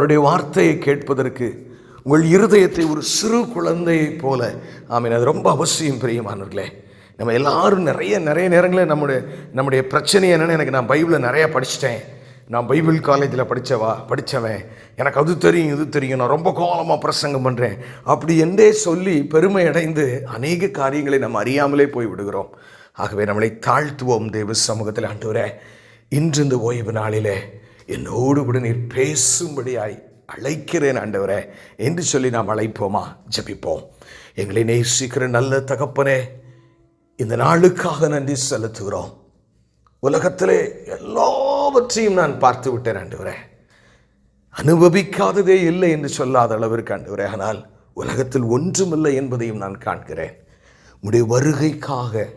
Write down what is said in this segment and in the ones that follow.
அவருடைய வார்த்தையை கேட்பதற்கு உங்கள் இருதயத்தை ஒரு சிறு குழந்தையைப் போல அது ரொம்ப அவசியம். பிரியமானவர்களே, நம்ம எல்லாரும் நிறைய நேரங்களில் நம்முடைய பிரச்சனை என்னென்னு, எனக்கு நான் பைபிளை நிறையா படிச்சிட்டேன், நான் பைபிள் காலேஜில் படித்தவன், எனக்கு அது தெரியும் இது தெரியும், நான் ரொம்ப காலமாக பிரசங்கம் பண்ணுறேன் அப்படி என்றே சொல்லி பெருமை அடைந்து அநேக காரியங்களை நம்ம அறியாமலே போய் விடுகிறோம். ஆகவே நம்மளை தாழ்த்துவோம் தேவ சமூகத்தில். ஆண்டவரே, இன்று இந்த ஓய்வு நாளிலே என்னோடு கூட நீர் பேசும்படியாய் அழைக்கிறேன் ஆண்டவரே என்று சொல்லி நாம் அழைப்போமா? ஜெபிப்போம். எங்களை நேசிக்கிற நல்ல தகப்பனே, இந்த நாளுக்காக நன்றி செலுத்துகிறோம். உலகத்திலே எல்லாவற்றையும் நான் பார்த்து விட்டேன் ஆண்டவரே, அனுபவிக்காததே இல்லை என்று சொல்லாத அளவிற்கு ஆண்டவரே, ஆனால் உலகத்தில் ஒன்றுமில்லை என்பதையும் நான் காண்கிறேன். உம்முடைய வருகைக்காக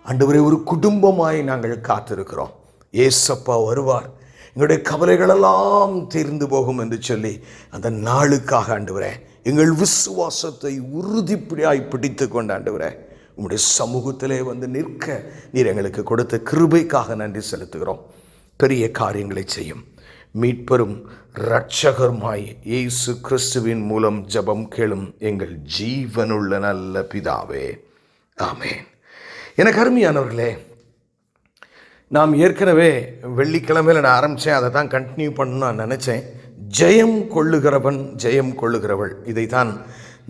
ஆண்டவரே ஒரு குடும்பமாய் நாங்கள் காத்திருக்கிறோம். ஏசப்பா வருவார், எங்களுடைய கவலைகளெல்லாம் தீர்ந்து போகும் என்று சொல்லி அந்த நாளுக்காக ஆண்டவரே எங்கள் விசுவாசத்தை உறுதிப்படியாய் பிடித்து கொண்டு ஆண்டவரே உம்முடைய சமூகத்திலே வந்து நிற்க நீர் எங்களுக்கு கொடுத்த கிருபைக்காக நன்றி செலுத்துகிறோம். பெரிய காரியங்களை செய்யும் மீட்பெரும் இரட்சகருமாய் இயேசு கிறிஸ்துவின் மூலம் ஜெபம் கேளும் எங்கள் ஜீவனுள்ள நல்ல பிதாவே, ஆமென். எனக்கு அருமையானவர்களே, நாம் ஏற்கனவே வெள்ளிக்கிழமையில் நான் ஆரம்பித்தேன், அதை தான் கண்டினியூ பண்ணணும்னு நான் நினச்சேன். ஜெயம் கொள்ளுகிறவன் ஜெயம் கொள்ளுகிறவள், இதை தான்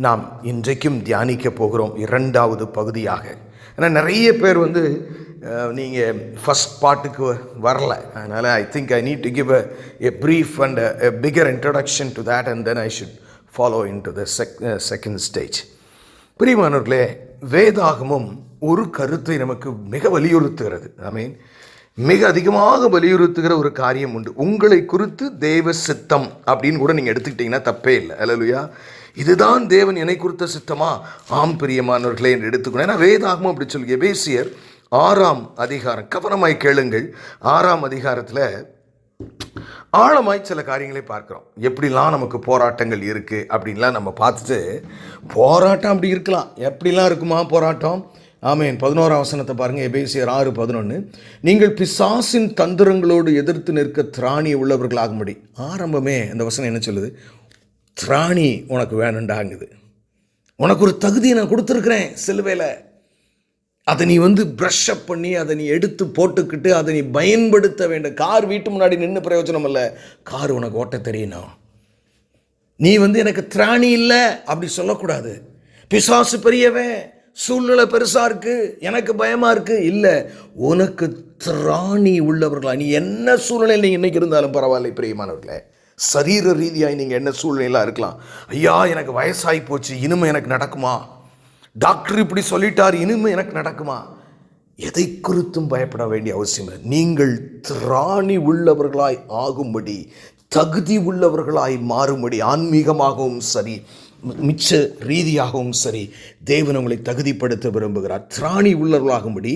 நாம் இன்றைக்கும் தியானிக்க போகிறோம், இரண்டாவது பகுதியாக. ஏன்னா நிறைய பேர் நீங்கள் ஃபஸ்ட் பார்ட்டுக்கு வரல, அதனால் I think I need to give a brief and a figure introduction to that and then I should follow in to the second stage. பிரியமானவர்களே, வேதாகமும் ஒரு கருத்தை நமக்கு மிக வலியுறுத்துகிறது. மிக அதிகமாக வலியுறுத்துகிற ஒரு காரியம் உண்டு. உங்களை குறித்து தேவ சித்தம் அப்படின்னு கூட நீங்கள் எடுத்துக்கிட்டிங்கன்னா தப்பே இல்லை. அல்லேலூயா. இதுதான் தேவன் என்னை குறித்த சித்தமா? ஆம் பிரியமானவர்களே என்று எடுத்துக்கணும். ஏன்னா வேதாகமும் அப்படி சொல்லி. எபேசியர் 6ஆம் அதிகாரம், கவனமாய் கேளுங்கள். 6ஆம் அதிகாரத்தில் ஆழமாய் சில காரியங்களை பார்க்குறோம். எப்படிலாம் நமக்கு போராட்டங்கள் இருக்குது அப்படின்லாம் நம்ம பார்த்துட்டு, போராட்டம் அப்படி இருக்கலாம், எப்படிலாம் இருக்குமா போராட்டம்? ஆமென். 11ஆம் வசனத்தை பாருங்கள். எபேசியர் 6:11. நீங்கள் பிசாசின் தந்திரங்களோடு எதிர்த்து நிற்க திராணி உள்ளவர்களாகும்படி. ஆரம்பமே அந்த வசனம் என்ன சொல்லுது? திராணி உனக்கு வேணுண்டாங்குது. உனக்கு ஒரு தகுதியை நான் கொடுத்துருக்குறேன் சிலுவையில். அதை நீ ப்ரஷ் அப் பண்ணி அதை நீ எடுத்து போட்டுக்கிட்டு அதை நீ பயன்படுத்த வேண்டும். கார் வீட்டு முன்னாடி நின்று பிரயோஜனம் இல்லை, கார் உனக்கு ஓட்ட தெரியணும். நீ எனக்கு திராணி இல்லை அப்படி சொல்லக்கூடாது. பிசாசு பெரியவன், சூழ்நிலை பெருசாக இருக்குது, எனக்கு பயமாக இருக்குது, இல்லை, உனக்கு திராணி உள்ளவர்களா. நீ என்ன சூழ்நிலையில் நீங்கள் இன்றைக்கி இருந்தாலும் பரவாயில்லை பிரியமானவர்களே. சரீர ரீதியாக நீங்கள் என்ன சூழ்நிலையாக இருக்கலாம். ஐயா எனக்கு வயசாகி போச்சு, இனிமே எனக்கு நடக்குமா? டாக்டர் இப்படி சொல்லிட்டார், இனிமே எனக்கு நடக்குமா? எதை குறித்தும் பயப்பட வேண்டிய அவசியம் இல்லை. நீங்கள் திராணி உள்ளவர்களாய் ஆகும்படி, தகுதி உள்ளவர்களாய் மாறும்படி, ஆன்மீகமாகவும் சரி மிச்ச ரீதியாகவும் சரி தேவன் உங்களை தகுதிப்படுத்த விரும்புகிறார். திராணி உள்ளவர்களாகும்படி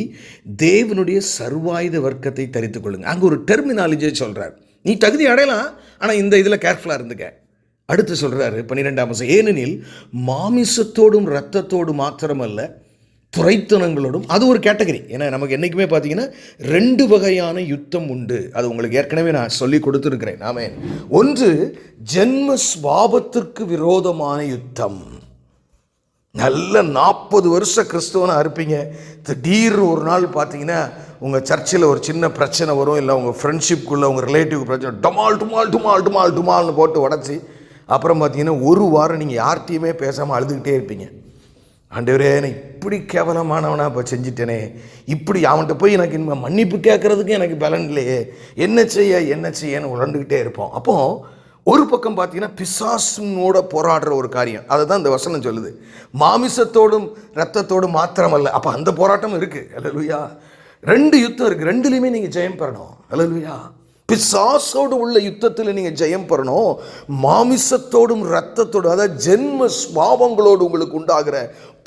தேவனுடைய சர்வாயுத வர்க்கத்தை தரித்துக் கொள்ளுங்க. அங்கே ஒரு டெர்மினாலஜியை சொல்கிறார். நீ தகுதி அடையலாம், ஆனால் இந்த இதில் கேர்ஃபுல்லாக இருந்துக்க. அடுத்து சொல்கிறாரு 12ஆம் வசனம், ஏனெனில் மாமிசத்தோடும் இரத்தத்தோடு மாத்திரமல்ல துரைத்தனங்களோடும். அது ஒரு கேட்டகரி. ஏன்னா நமக்கு என்றைக்குமே பார்த்தீங்கன்னா 2 வகையான யுத்தம் உண்டு. அது உங்களுக்கு ஏற்கனவே நான் சொல்லி கொடுத்துருக்கிறேன். ஆமென். ஒன்று ஜென்ம ஸ்வாபத்திற்கு விரோதமான யுத்தம். நல்ல 40 வருஷம் கிறிஸ்தவனாக இருப்பீங்க, திடீர்னு ஒரு நாள் பார்த்தீங்கன்னா உங்கள் சர்ச்சில் ஒரு சின்ன பிரச்சனை வரும், இல்லை உங்கள் ஃப்ரெண்ட்ஷிப்புக்குள்ளே உங்கள் ரிலேட்டிவ் பிரச்சனை, டமால் டுமால் டுமால் டுமால் டுமால்னு போட்டு உடச்சி அப்புறம் பார்த்தீங்கன்னா ஒரு வாரம் நீங்கள் யார்கிட்டையுமே பேசாமல் அழுதுகிட்டே இருப்பீங்க. ஆண்டவரே, நான் இப்படி கேவலமானவனாக இப்போ செஞ்சிட்டேனே, இப்படி அவன்கிட்ட போய் எனக்கு இனிமேல் மன்னிப்பு கேட்குறதுக்கு எனக்கு பலன் இல்லையே, என்ன செய்யன்னு உழண்டுக்கிட்டே இருப்போம். அப்போது ஒரு பக்கம் பார்த்தீங்கன்னா பிசாசுனோட போராடுற ஒரு காரியம், அதை தான் இந்த வசனம் சொல்லுது. மாமிசத்தோடும் இரத்தத்தோடும் மாத்திரமல்ல. அப்போ அந்த போராட்டம் இருக்குது. அல்லேலூயா. 2 யுத்தம் இருக்குது, 2லையுமே நீங்கள் ஜெயம் பெறணும். அல்லேலூயா. பிசாசோடு உள்ள யுத்தத்தில் நீங்கள் ஜெயம் பெறணும். மாமிசத்தோடும் இரத்தத்தோடும், அதாவது ஜென்ம ஸ்வாபங்களோடு உங்களுக்கு உண்டாகிற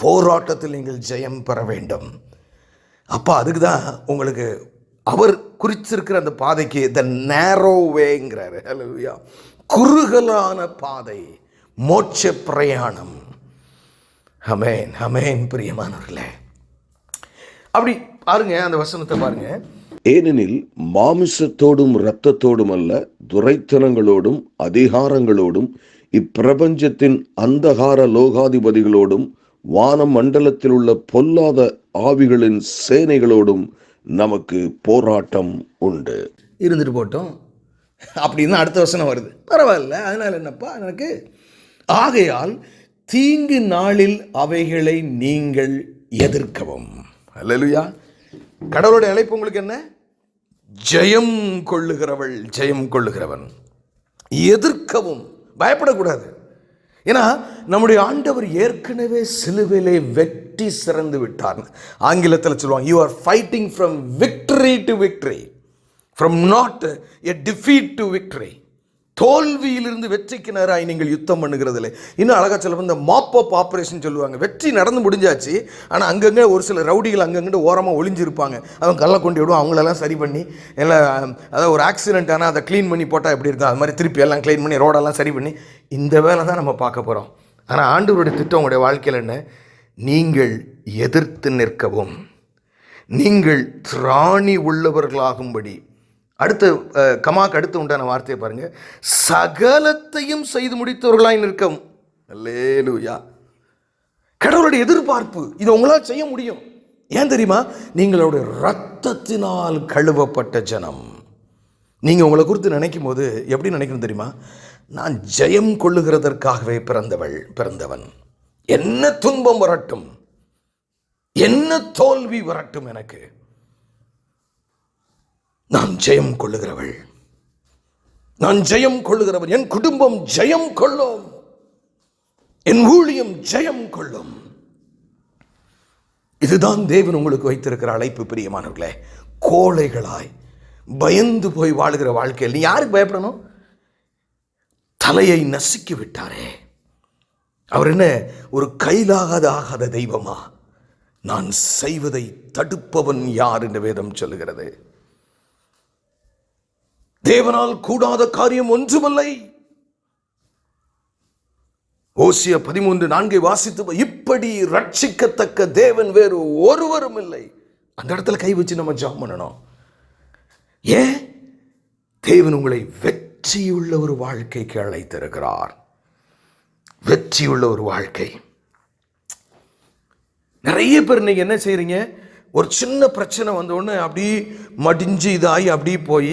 போராட்டத்தில் நீங்கள் ஜெயம் பெற வேண்டும். அப்போ அதுக்கு தான் உங்களுக்கு அவர் குறிச்சிருக்கிற அந்த பாதைக்கு த நேரோ வேங்கிறாரு. அல்லேலூயா. குறுகலான பாதை, மோட்ச பிரயாணம். ஆமென், ஆமென். பிரியமானவர்களே, அப்படி பாருங்க, அந்த வசனத்தை பாருங்க. ஏனெனில் மாமிசத்தோடும் இரத்தத்தோடும் அல்ல, துரைத்தனங்களோடும் அதிகாரங்களோடும் இப்பிரபஞ்சத்தின் அந்தகார லோகாதிபதிகளோடும் வான மண்டலத்தில் உள்ள பொல்லாத ஆவிகளின் சேனைகளோடும் நமக்கு போராட்டம் உண்டு. இருந்துட்டு போட்டோம் அப்படின்னு அடுத்த வசனம் வருது. பரவாயில்ல, அதனால் என்னப்பா எனக்கு. ஆகையால் தீங்கு நாளில் அவைகளை நீங்கள் எதிர்க்கவும். அல்லேலூயா. கடவுளுடைய அழைப்பு உங்களுக்கு என்ன? ஜெயம் கொள்ளுகிறவள், ஜெயம் கொள்ளுகிறவன். எதிர்க்கவும், பயப்படக்கூடாது. ஏன்னா நம்முடைய ஆண்டவர் ஏற்கனவே சிலுவையிலே வெற்றி சிறந்து விட்டார். ஆங்கிலத்தில் சொல்லுவாங்க, you are fighting from victory to victory, from not a defeat to victory. தோல்வியிலிருந்து வெற்றிக்கு நேராக நீங்கள் யுத்தம் பண்ணுகிறதில்ல. இன்னும் அழகாக சொல்லுவோம், இந்த மாப் அப் ஆப்ரேஷன் சொல்லுவாங்க. வெற்றி நடந்து முடிஞ்சாச்சு, ஆனால் அங்கங்கே ஒரு சில ரவுடிகள் அங்கங்கே ஓரமாக ஒளிஞ்சிருப்பாங்க. அவன் கல்லை கொண்டு விடுவோம், அவங்களெல்லாம் சரி பண்ணி எல்லாம், அதாவது ஒரு ஆக்சிடென்ட் ஆனால் அதை க்ளீன் பண்ணி போட்டால் எப்படி இருக்கும், அது மாதிரி திருப்பி எல்லாம் க்ளீன் பண்ணி ரோடெல்லாம் சரி பண்ணி இந்த வேலை தான் நம்ம பார்க்க போகிறோம். ஆனால் ஆண்டவருடைய திட்டம் உங்களுடைய வாழ்க்கையில் என்ன? நீங்கள் எதிர்த்து நிற்கவும், நீங்கள் திராணி உள்ளவர்களாகும்படி. அடுத்த கமாக்கு அடுத்து உண்டான வார்த்தையை பாருங்க, சகலத்தையும் செய்து முடித்தவர்களாய் நிற்கவும். அல்லேலூயா. கடவுளுடைய எதிர்பார்ப்பு இது உங்களால் செய்ய முடியும். ஏன் தெரியுமா? நீங்களுடைய இரத்தத்தினால் கழுவப்பட்ட ஜனம். நீங்கள் உங்களை குறித்து நினைக்கும் போது எப்படி நினைக்கணும் தெரியுமா? நான் ஜெயம் கொள்ளுகிறதற்காகவே பிறந்தவன். என்ன துன்பம் வரட்டும், என்ன தோல்வி வரட்டும், எனக்கு நான் ஜெயம் கொள்ளுகிறவள், நான் ஜெயம் கொள்ளுகிறவன். என் குடும்பம் ஜெயம் கொள்ளும், என் ஊழியம் ஜெயம் கொள்ளும். இதுதான் தேவன் உங்களுக்கு வைத்திருக்கிற அழைப்பு. பிரியமானவர்களே, கோழைகளாய் பயந்து போய் வாழுகிற வாழ்க்கையில் நீ யாருக்கு பயப்படணும்? தலையை நசுக்கி விட்டாரே, அவர் என்ன ஒரு கைலாகாத தெய்வமா? நான் செய்வதை தடுப்பவன் யார் என்று வேதம் சொல்லுகிறது. தேவனால் கூடாத காரியம் ஒன்றுமில்லை. ஓசியா 13:4 வாசித்து, இப்படி ரட்சிக்கத்தக்க தேவன் வேறு ஒருவரும் இல்லை. அந்த இடத்துல கை வச்சு நம்ம ஜெபம் பண்ணணும். ஏன்? தேவன் உங்களை வெற்றியுள்ள ஒரு வாழ்க்கைக்கு அழைத்திருக்கிறார். வெற்றியுள்ள ஒரு வாழ்க்கை. நிறைய பேர் நீங்க என்ன செய்றீங்க? ஒரு சின்ன பிரச்சனை வந்தோடனே அப்படி மடிஞ்சு இதாகி அப்படி போய்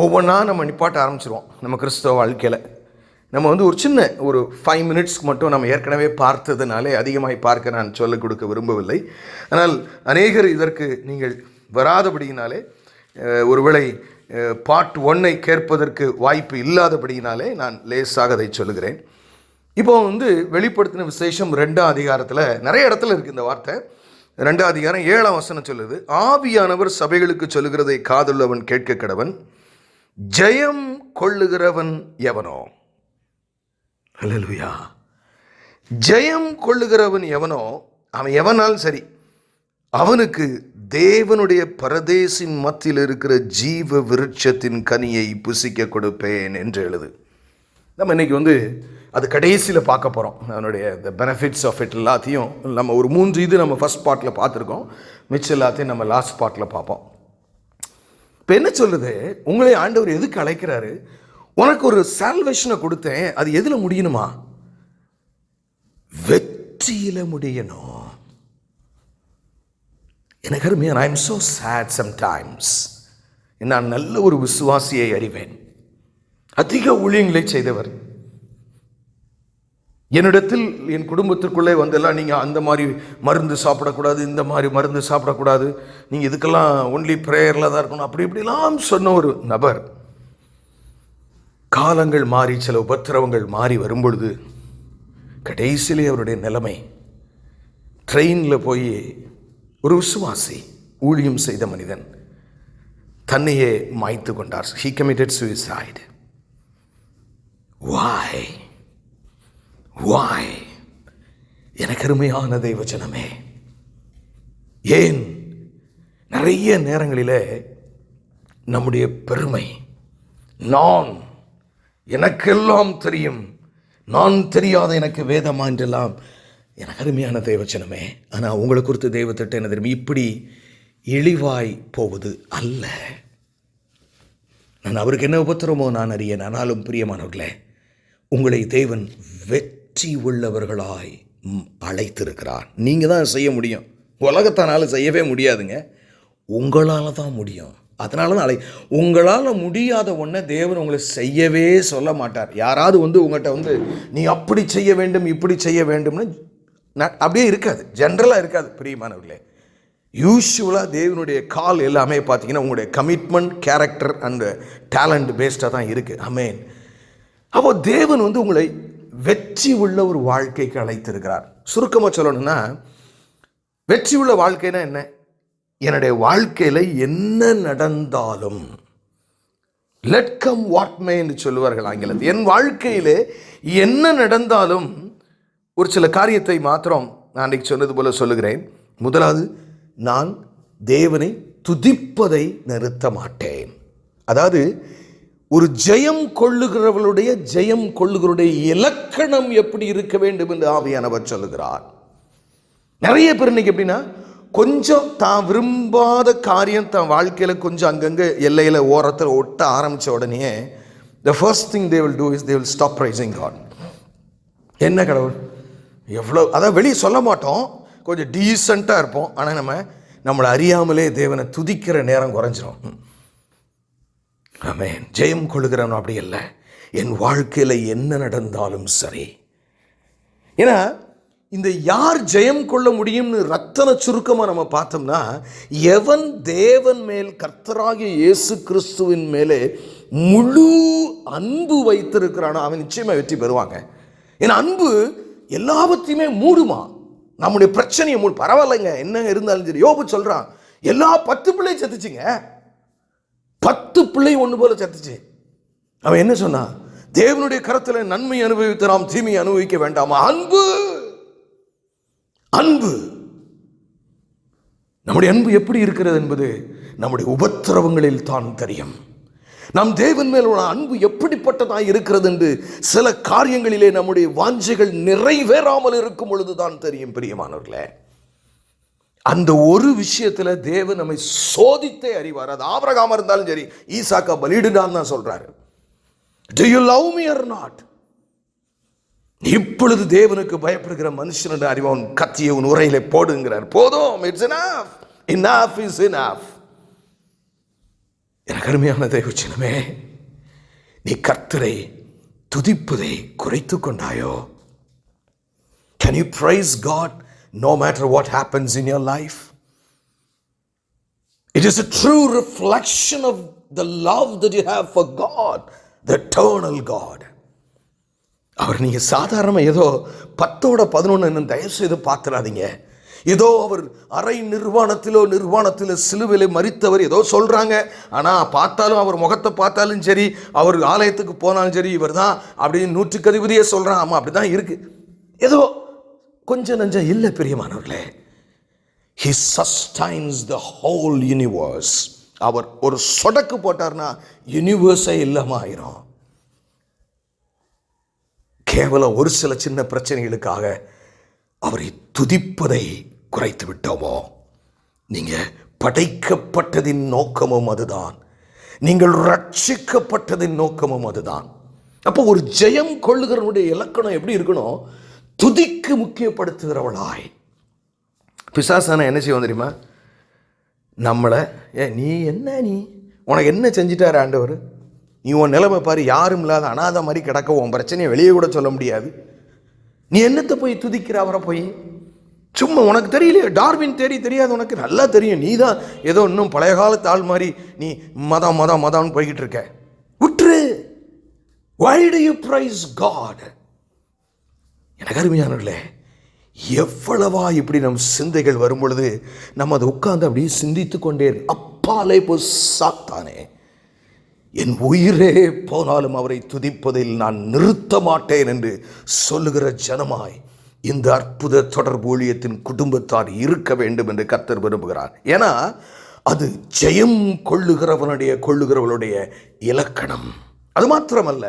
ஒவ்வொன்றா நம்ம நிப்பாட்ட ஆரம்பிச்சிருவோம். நம்ம கிறிஸ்தவ வாழ்க்கையில் நம்ம ஒரு சின்ன ஒரு 5 மினிட்ஸ்க்கு மட்டும் நம்ம ஏற்கனவே பார்த்ததுனாலே அதிகமாக பார்க்க நான் சொல்லிக் கொடுக்க விரும்பவில்லை. ஆனால் அநேகர் இதற்கு நீங்கள் வராதபடியினாலே, ஒருவேளை பார்ட் 1 கேட்பதற்கு வாய்ப்பு இல்லாதபடியினாலே நான் லேசாக அதை சொல்லுகிறேன். இப்போ வெளிப்படுத்தின விசேஷம் 2ஆம் அதிகாரத்தில் நிறைய இடத்துல இருக்குது இந்த வார்த்தை. 2ஆம் அதிகாரம் 7ஆம் வசனம் சொல்லுது, ஆவியானவர் சபைகளுக்கு சொல்லுகிறதை காதுள்ளவன் கேட்க கடவன், ஜெயம் கொள்ளுகிறவன் எவனோ. அல்லேலூயா. ஜெயம் கொள்ளுகிறவன் எவனோ, அவன் எவனால் சரி, அவனுக்கு தேவனுடைய பரதேசின் மத்தியில் இருக்கிற ஜீவ விருட்சத்தின் கனியை புசிக்க கொடுப்பேன் என்று எழுது. நம்ம இன்னைக்கு அது கடைசியில் பார்க்க போகிறோம். அதனுடைய த பெனிஃபிட்ஸ் ஆஃப் இட் எல்லாத்தையும் நம்ம ஒரு 3 இது நம்ம ஃபர்ஸ்ட் பார்ட்டில் பார்த்துருக்கோம். மிச்சம் எல்லாத்தையும் நம்ம லாஸ்ட் பார்ட்டில் பார்ப்போம். இப்போ என்ன சொல்லுது? உங்களை ஆண்டவர் எதுக்கு அழைக்கிறாரு? உனக்கு ஒரு சால்வேஷனை கொடுத்தேன், அது எதில் முடியணுமா? வெற்றியில் முடியணும். எனக்கு அருமையான, I am so sad sometimes. நான் நல்ல ஒரு விசுவாசியை அறிவேன், அதிக ஊழியங்களை செய்தவர். என்னிடத்தில் என் குடும்பத்திற்குள்ளே வந்தெல்லாம், நீங்கள் அந்த மாதிரி மருந்து சாப்பிடக்கூடாது, இந்த மாதிரி மருந்து சாப்பிடக்கூடாது, நீங்கள் இதுக்கெல்லாம் ஒன்லி ப்ரேயரில் தான் இருக்கணும், அப்படி இப்படிலாம் சொன்ன ஒரு நபர் காலங்கள் மாறி சில உபத்திரவங்கள் மாறி வரும்பொழுது கடைசியிலே அவருடைய நிலைமை, ட்ரெயினில் போய் ஒரு விசுவாசி ஊழியம் செய்த மனிதன் தன்னையே மாய்த்து கொண்டார். He committed suicide. Why? எனக்கு அருமையான தெய்வஜனமே, ஏன் நிறைய நேரங்களில் நம்முடைய பெருமை, நான் எனக்கெல்லாம் தெரியும், நான் தெரியாத எனக்கு வேதமா என்றெல்லாம். எனக்கு அருமையான தெய்வச்சனமே, ஆனால் உங்களை குறித்து தெய்வத்திட்ட என்ன தெரியும்? இப்படி இழிவாய் போவது அல்ல. நான் அவருக்கு என்ன உபத்திரமோ நான் அறியேன். ஆனாலும் பிரியமானவர்களே, உங்களை தேவன் வெற்றி உள்ளவர்களாய் அழைத்திருக்கிறார். நீங்கள் தான் செய்ய முடியும். உலகத்தினால செய்யவே முடியாதுங்க. உங்களால் தான் முடியும். அதனால தான் உங்களால் முடியாத ஒன்றை தேவன் உங்களை செய்யவே சொல்ல மாட்டார். யாராவது உங்கள்கிட்ட நீ அப்படி செய்ய வேண்டும் இப்படி செய்ய வேண்டும்னு அப்படியே இருக்காது, ஜென்ரலாக இருக்காது. பிரியமானவர்களே, யூஸ்வலாக தேவனுடைய கால் எல்லாமே பார்த்தீங்கன்னா உங்களுடைய கமிட்மெண்ட், கேரக்டர் அண்ட் டேலண்ட் பேஸ்டாக தான் இருக்குது. ஆமென். அப்போ தேவன் உங்களை வெற்றி உள்ள ஒரு வாழ்க்கைக்கு அழைத்திருக்கிறார். சுருக்கமாக சொல்லணும்னா, வெற்றி உள்ள வாழ்க்கைனா என்ன? என்னுடைய வாழ்க்கையில் என்ன நடந்தாலும், லெட் கம் வாட் மே என்று சொல்லுவார்கள் ஆங்கிலத்தில். என் வாழ்க்கையில் என்ன நடந்தாலும் ஒரு சில காரியத்தை மாத்திரம் நான் அன்றைக்கு சொன்னது போல சொல்லுகிறேன். முதலாவது, நான் தேவனை துதிப்பதை நிறுத்த மாட்டேன். அதாவது ஒரு ஜெயம் கொள்ளுகிறவருடைய இலக்கணம் எப்படி இருக்க வேண்டும் என்று ஆவியானவர் சொல்லுகிறார். நிறைய பேர் இன்னைக்கு எப்படின்னா, கொஞ்சம் தான் விரும்பாத காரியம் தான் வாழ்க்கையில் கொஞ்சம் அங்கங்கே எல்லையில் ஓரத்தில் ஒட்ட ஆரம்பித்த உடனே the first thing they will do is they will stop praising God. என்ன கடவுள் எவ்வளோ, அதான் வெளியே சொல்ல மாட்டோம், கொஞ்சம் டீசெண்டாக இருப்போம். ஆனால் நம்மளை அறியாமலே தேவனை துதிக்கிற நேரம் குறைஞ்சிரும். ஆமென். ஜெயம் கொள்ளுகிறவன் அப்படி இல்லை. என் வாழ்க்கையில் என்ன நடந்தாலும் சரி. ஏன்னா இந்த யார் ஜெயம் கொள்ள முடியும்னு ரத்தன சுருக்கமாக நம்ம பார்த்தோம்னா, எவன் தேவன் மேல், கர்த்தராகிய இயேசு கிறிஸ்துவின் மேலே முழு அன்பு வைத்திருக்கிறானோ அவன் நிச்சயமாக வெற்றி பெறுவாங்க. ஏன்னா அன்பு எல்லாவற்றையுமே மூடுமா. நம்முடைய பிரச்சனையை மூடு. பரவாயில்லைங்க, என்ன இருந்தாலும் சரி. யோபு சொல்றான், எல்லா 10 பிள்ளையும் செத்துச்சுங்க, 10 பிள்ளை ஒன்று போல செத்துச்சு. அவன் என்ன சொன்னான்? தேவனுடைய கரத்தில் நன்மை அனுபவித்து நாம் தீமையை அனுபவிக்க வேண்டாமா? அன்பு, அன்பு. நம்முடைய அன்பு எப்படி இருக்கிறது என்பது நம்முடைய உபத்திரவங்களில் தான் தெரியும். நம் தேவன் மேல் உள்ள அன்பு எப்படிப்பட்டதாக இருக்கிறது என்று சில காரியங்களிலே நம்முடைய வாஞ்சைகள் நிறைவேறாமல் இருக்கும் பொழுதுதான் தெரியும். பிரியமானவர்களே, அந்த ஒரு விஷயத்தில் தேவன் நம்மை சோதித்தே அறிவார். அது ஆபிரகாமா இருந்தாலும் சரி, ஈசாக்கா பலியிடுடான்னு தான் சொல்றாரு. Do you love me or not? இப்பொழுது தேவனுக்கு பயப்படுகிற மனுஷனுடைய அறிவன் கத்தியை உன் உரையிலே போடுங்கிறார். போதும், it's enough. Enough is enough. எனக்கு அருமையான தேவச்சனமே, நீ கர்த்தரை துதிப்பதை குறைத்து கொண்டாயோ? Can you praise God no matter what happens in your life? It is a true reflection of the love that you have for God, the eternal God. அவர் நீங்க சாதாரணமாக ஏதோ 10-11 தயவு செய்து பார்த்துடாதீங்க. ஏதோ அவர் அரை நிர்வாணத்தில் சிலுவையில் மரித்தவர் ஏதோ சொல்றாங்க. ஆனால் பார்த்தாலும், அவர் முகத்தை பார்த்தாலும் சரி, அவர் ஆலயத்துக்கு போனாலும் சரி, இவர் தான் அப்படின்னு 100க்கு அதிபதியே சொல்றான். ஆமாம், அப்படி தான் இருக்கு. ஏதோ கொஞ்சம் நஞ்சம் இல்லை. பிரியமானவர்களே, he sustains the whole universe. அவர் ஒரு சொடக்கு போட்டார்னா யூனிவர்ஸே இல்லாம ஆயிரும். கேவலம் ஒரு சில சின்ன பிரச்சனைகளுக்காக அவரை துதிப்பதை குறைத்து விட்டோமோ? நீங்க படைக்கப்பட்டதின் நோக்கமும் அதுதான், நீங்கள் ரட்சிக்கப்பட்டதின் நோக்கமும் அதுதான். அப்போ ஒரு ஜெயம் கொள்ளுகிறவனுடைய இலக்கணம் எப்படி இருக்கணும்? துதிக்கு முக்கியப்படுத்துகிறவளாய். பிசாசான என்ன செய்வோம் தெரியுமா? நம்மளை நீ உனக்கு என்ன செஞ்சிட்டார் ஆண்டவர், நீ உன் நிலைமை பாரு, யாரும் இல்லாத அனாதை மாதிரி கிடக்க, உன் பிரச்சனையை வெளியே கூட சொல்ல முடியாது, நீ என்னத்தை போய் துதிக்கிற அவரை போய்? சும்மா உனக்கு தெரியலையே, டார்வின் தெரியாது, உனக்கு நல்லா தெரியும். நீ தான் ஏதோ இன்னும் பழைய காலத்து ஆள் மாதிரி நீ மதம்னு போய்கிட்டு இருக்க. விட்டுரு. Why do you praise God? எனக்கு அருமையானவர்களே, எவ்வளவா இப்படி நம் சிந்தைகள் வரும் பொழுது நம்ம அதை உட்கார்ந்து அப்படியே சிந்தித்து கொண்டே அப்பாலே போ சாத்தானே, என் உயிரே போனாலும் அவரை துதிப்பதில் நான் நிறுத்த மாட்டேன் என்று சொல்லுகிற ஜனமாய் இந்த அற்புத தொடர்பு ஊழியத்தின் குடும்பத்தார் இருக்க வேண்டும் என்று கர்த்தர் விரும்புகிறார். ஏன்னா அது ஜெயம் கொள்ளுகிறவளுடைய இலக்கணம். அது மாத்திரமல்ல,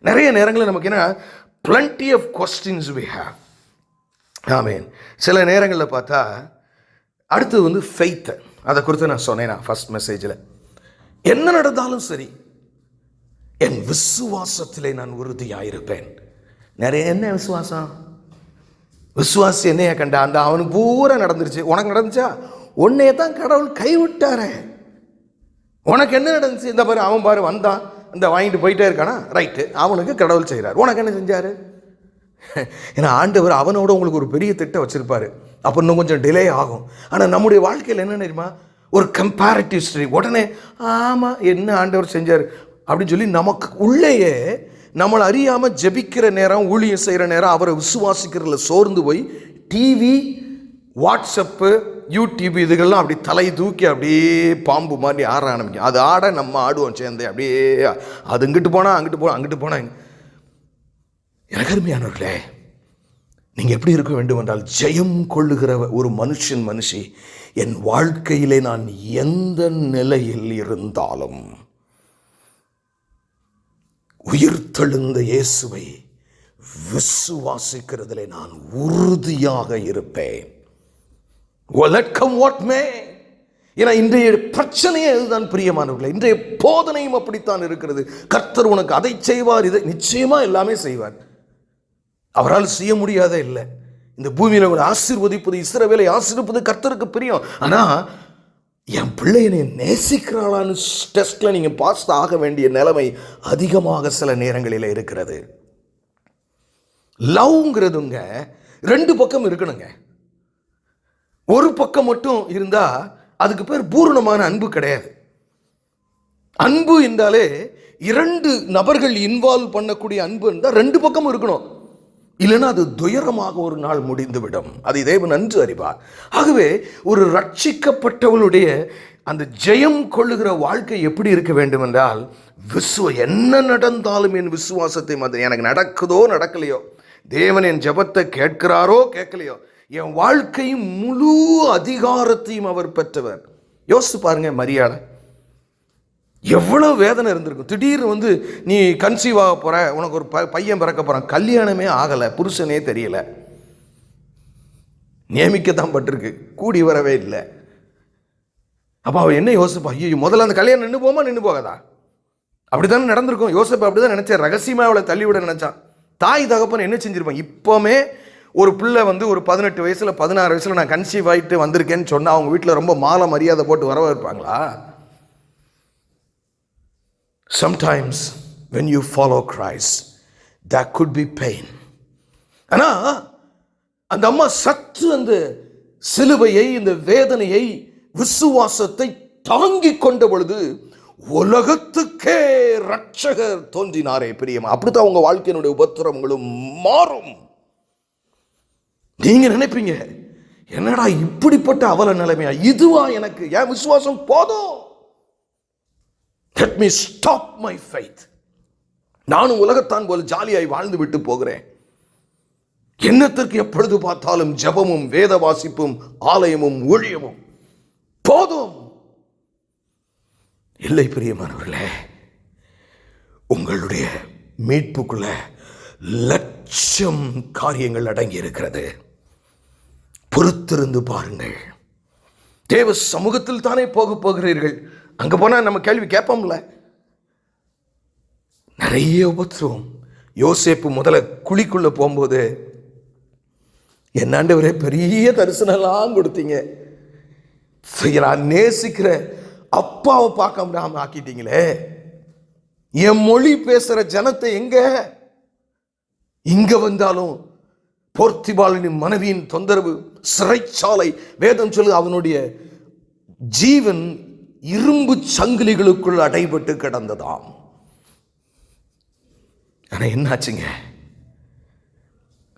நிறைய நேரங்களில் நமக்கு என்ன, plenty of questions we have. ஆமென். சில நேரங்களில் பார்த்தா அடுத்தது ஃபெய்த். அதை குறித்து நான் சொன்னேன் ஃபர்ஸ்ட் மெசேஜில். என்ன நடந்தாலும் சரி, என் விசுவாசத்திலே நான் உறுதியாயிருப்பேன். நிறைய என்ன விசுவாசம்? விசுவாசி என்னைய கண்டா அந்த அவனுக்கு பூரா நடந்துருச்சு. உனக்கு நடந்துச்சா? உன்னையே தான் கடவுள் கைவிட்டாரே. உனக்கு என்ன நடந்துச்சு? இந்த பாரு, அவன் பாரு வந்தான், இந்த வாங்கிட்டு போயிட்டே இருக்கானா, ரைட்டு, அவனுக்கு கடவுள் செய்கிறார். உனக்கு என்ன செஞ்சார்? ஏன்னா ஆண்டவர் அவனோட உங்களுக்கு ஒரு பெரிய திட்டம் வச்சுருப்பார். அப்போ இன்னும் கொஞ்சம் டிலே ஆகும். ஆனால் நம்முடைய வாழ்க்கையில் என்ன தெரியுமா, ஒரு கம்பேரிட்டிவ் ஸ்டடி. உடனே ஆமாம் என்ன ஆண்டவர் செஞ்சார் அப்படின்னு சொல்லி நமக்கு உள்ளேயே நம்மளை அறியாமல் ஜெபிக்கிற நேரம், ஊழியம் செய்கிற நேரம், அவரை விசுவாசிக்கிறதுல சோர்ந்து போய் டிவி, வாட்ஸ்அப்பு, யூடியூப் இதுகள்லாம் அப்படி தலை தூக்கி அப்படியே பாம்பு மாதிரி ஆட ஆரம்பிக்கும். அது ஆட நம்ம ஆடுவோம் சேர்ந்து. அப்படியே அது இங்கிட்டு போனால் அங்கிட்டு போனால் அங்கிட்டு போனால். எனக்கு அருமையானவர்களே, நீங்கள் எப்படி இருக்க வேண்டும் என்றால், ஜெயம் கொள்ளுகிற ஒரு மனுஷி என் வாழ்க்கையிலே நான் எந்த நிலையில் இருந்தாலும் உயிர்த்தெழுந்த இயேசுவை விசுவாசிக்கிறதிலே நான் உறுதியாக இருப்பேன். Let come what may. ஏன்னா இன்றைய பிரச்சனையே இதுதான் பிரியமானவர்களே. இன்றைய போதனையும் அப்படித்தான் இருக்கிறது. கர்த்தர் உனக்கு அதை செய்வார், இதை நிச்சயமா எல்லாமே செய்வார். அவரால் செய்ய முடியாத இல்லை. இந்த பூமியில் உங்களை ஆசீர்வதிப்பது, இஸ்ரவேலை ஆசீர்வதிப்பது கர்த்தருக்கு பிரியம். ஆனால் என் பிள்ளையனை நேசிக்கிறாளான்னு டெஸ்ட்ல நீங்கள் பாஸ் ஆக வேண்டிய நிலைமை அதிகமாக சில நேரங்களில் இருக்கிறது. லவ்ங்கிறதுங்க ரெண்டு பக்கம் இருக்கணுங்க. ஒரு பக்கம் மட்டும் இருந்தா அதுக்கு பேர் பூரணமான அன்பு கிடையாது. அன்பு என்றாலே இரண்டு நபர்கள் இன்வால்வ் பண்ணக்கூடிய அன்பு இருந்தால் ரெண்டு பக்கமும் இருக்கணும். இல்லைன்னா அது துயரமாக ஒரு நாள் முடிந்துவிடும். அதை தேவன் நன்கு அறிவார். ஆகவே ஒரு ரட்சிக்கப்பட்டவளுடைய அந்த ஜெயம் கொள்ளுகிற வாழ்க்கை எப்படி இருக்க வேண்டும் என்றால், என்ன நடந்தாலும் என் விசுவாசத்தை மாதிரி, எனக்கு நடக்குதோ நடக்கலையோ, தேவன் என் ஜெபத்தை கேட்கிறாரோ கேட்கலையோ, என் வாழ்க்கையும் முழு அதிகாரத்தையும் அவர் பெற்றவர். யோசிச்சு பாருங்க, மரியாதை எவ்வளவு வேதனை இருந்திருக்கும். திடீர்னு நீ கன்சீவ் ஆக போற, உனக்கு ஒரு பையன் பிறக்க போறான், கல்யாணமே ஆகலை, புருஷனே தெரியல, நியமிக்கத்தான் பட்டிருக்கு, கூடி வரவே இல்லை. அப்போ அவன் என்ன யோசிப்பா, ஐயோ முதல்ல அந்த கல்யாணம் நின்று போமா நின்று போகாதா? அப்படித்தானே நடந்திருக்கும். யோசிப்பா அப்படிதான் நினைச்சேன், ரகசியமாக அவளை தள்ளிவிட நினைச்சான். தாய் தகப்பன் என்ன செஞ்சிருப்பான்? இப்போமே ஒரு பிள்ளை ஒரு 18 வயசுல 16 வயசுல நான் கன்சீவ் ஆகிட்டு வந்திருக்கேன்னு சொன்னால் அவங்க வீட்டில் ரொம்ப மாலை மரியாதை போட்டு வரவேற்பாங்களா? Sometimes when you follow Christ, there could be pain. ஆனா அந்த அம்மா சற்று அந்த சிலுவையை, இந்த வேதனையை, விசுவாசத்தை தாங்கிக் கொண்ட பொழுது உலகத்துக்கே ரட்சகர் தோன்றினாரே பிரியமா. அப்படித்தான் உங்க வாழ்க்கையினுடைய உபத்திரங்களும் மாறும். நீங்க நினைப்பீங்க, என்னடா இப்படிப்பட்ட அவல நிலைமையா, இதுவா எனக்கு, என் விசுவாசம் போதும், let me stop my faith, நானும் உலகத்தான் போல ஜாலியாய் வாழ்ந்து விட்டு போகிறேன், என்னத்திற்கு எப்பொழுது பார்த்தாலும் ஜபமும் வேத வாசிப்பும் ஆலயமும் ஊழியமும் போதும். இல்லை பிரியமானவர்களே, உங்களுடைய மீட்புக்குள்ள லட்சம் காரியங்கள் அடங்கி இருக்கிறது. பொறுத்திருந்து பாருங்கள். தேவ சமூகத்தில் தானே போகிறீர்கள். அங்க போனா நம்ம கேள்வி கேட்போம்ல. நிறைய உபத்திரவம். யோசேப்பு முதல்ல குழிக்குள்ள போகும்போது, என்னாண்டவரே பெரிய தரிசனம்லாம் கொடுத்தீங்க, நான் நேசிக்கிற அப்பாவை பார்க்காம ஆக்கிட்டீங்களே, என் மொழி பேசுற ஜனத்தை எங்க இங்க வந்தாலும் போர்த்திபாலின் மனைவியின் தொந்தரவு, சிறைச்சாலை, வேதம் சொல்லு அவனுடைய ஜீவன் இரும்பு சங்கிலிகளுக்குள் அடைபட்டு கிடந்ததாம். ஆனா என்னாச்சுங்க?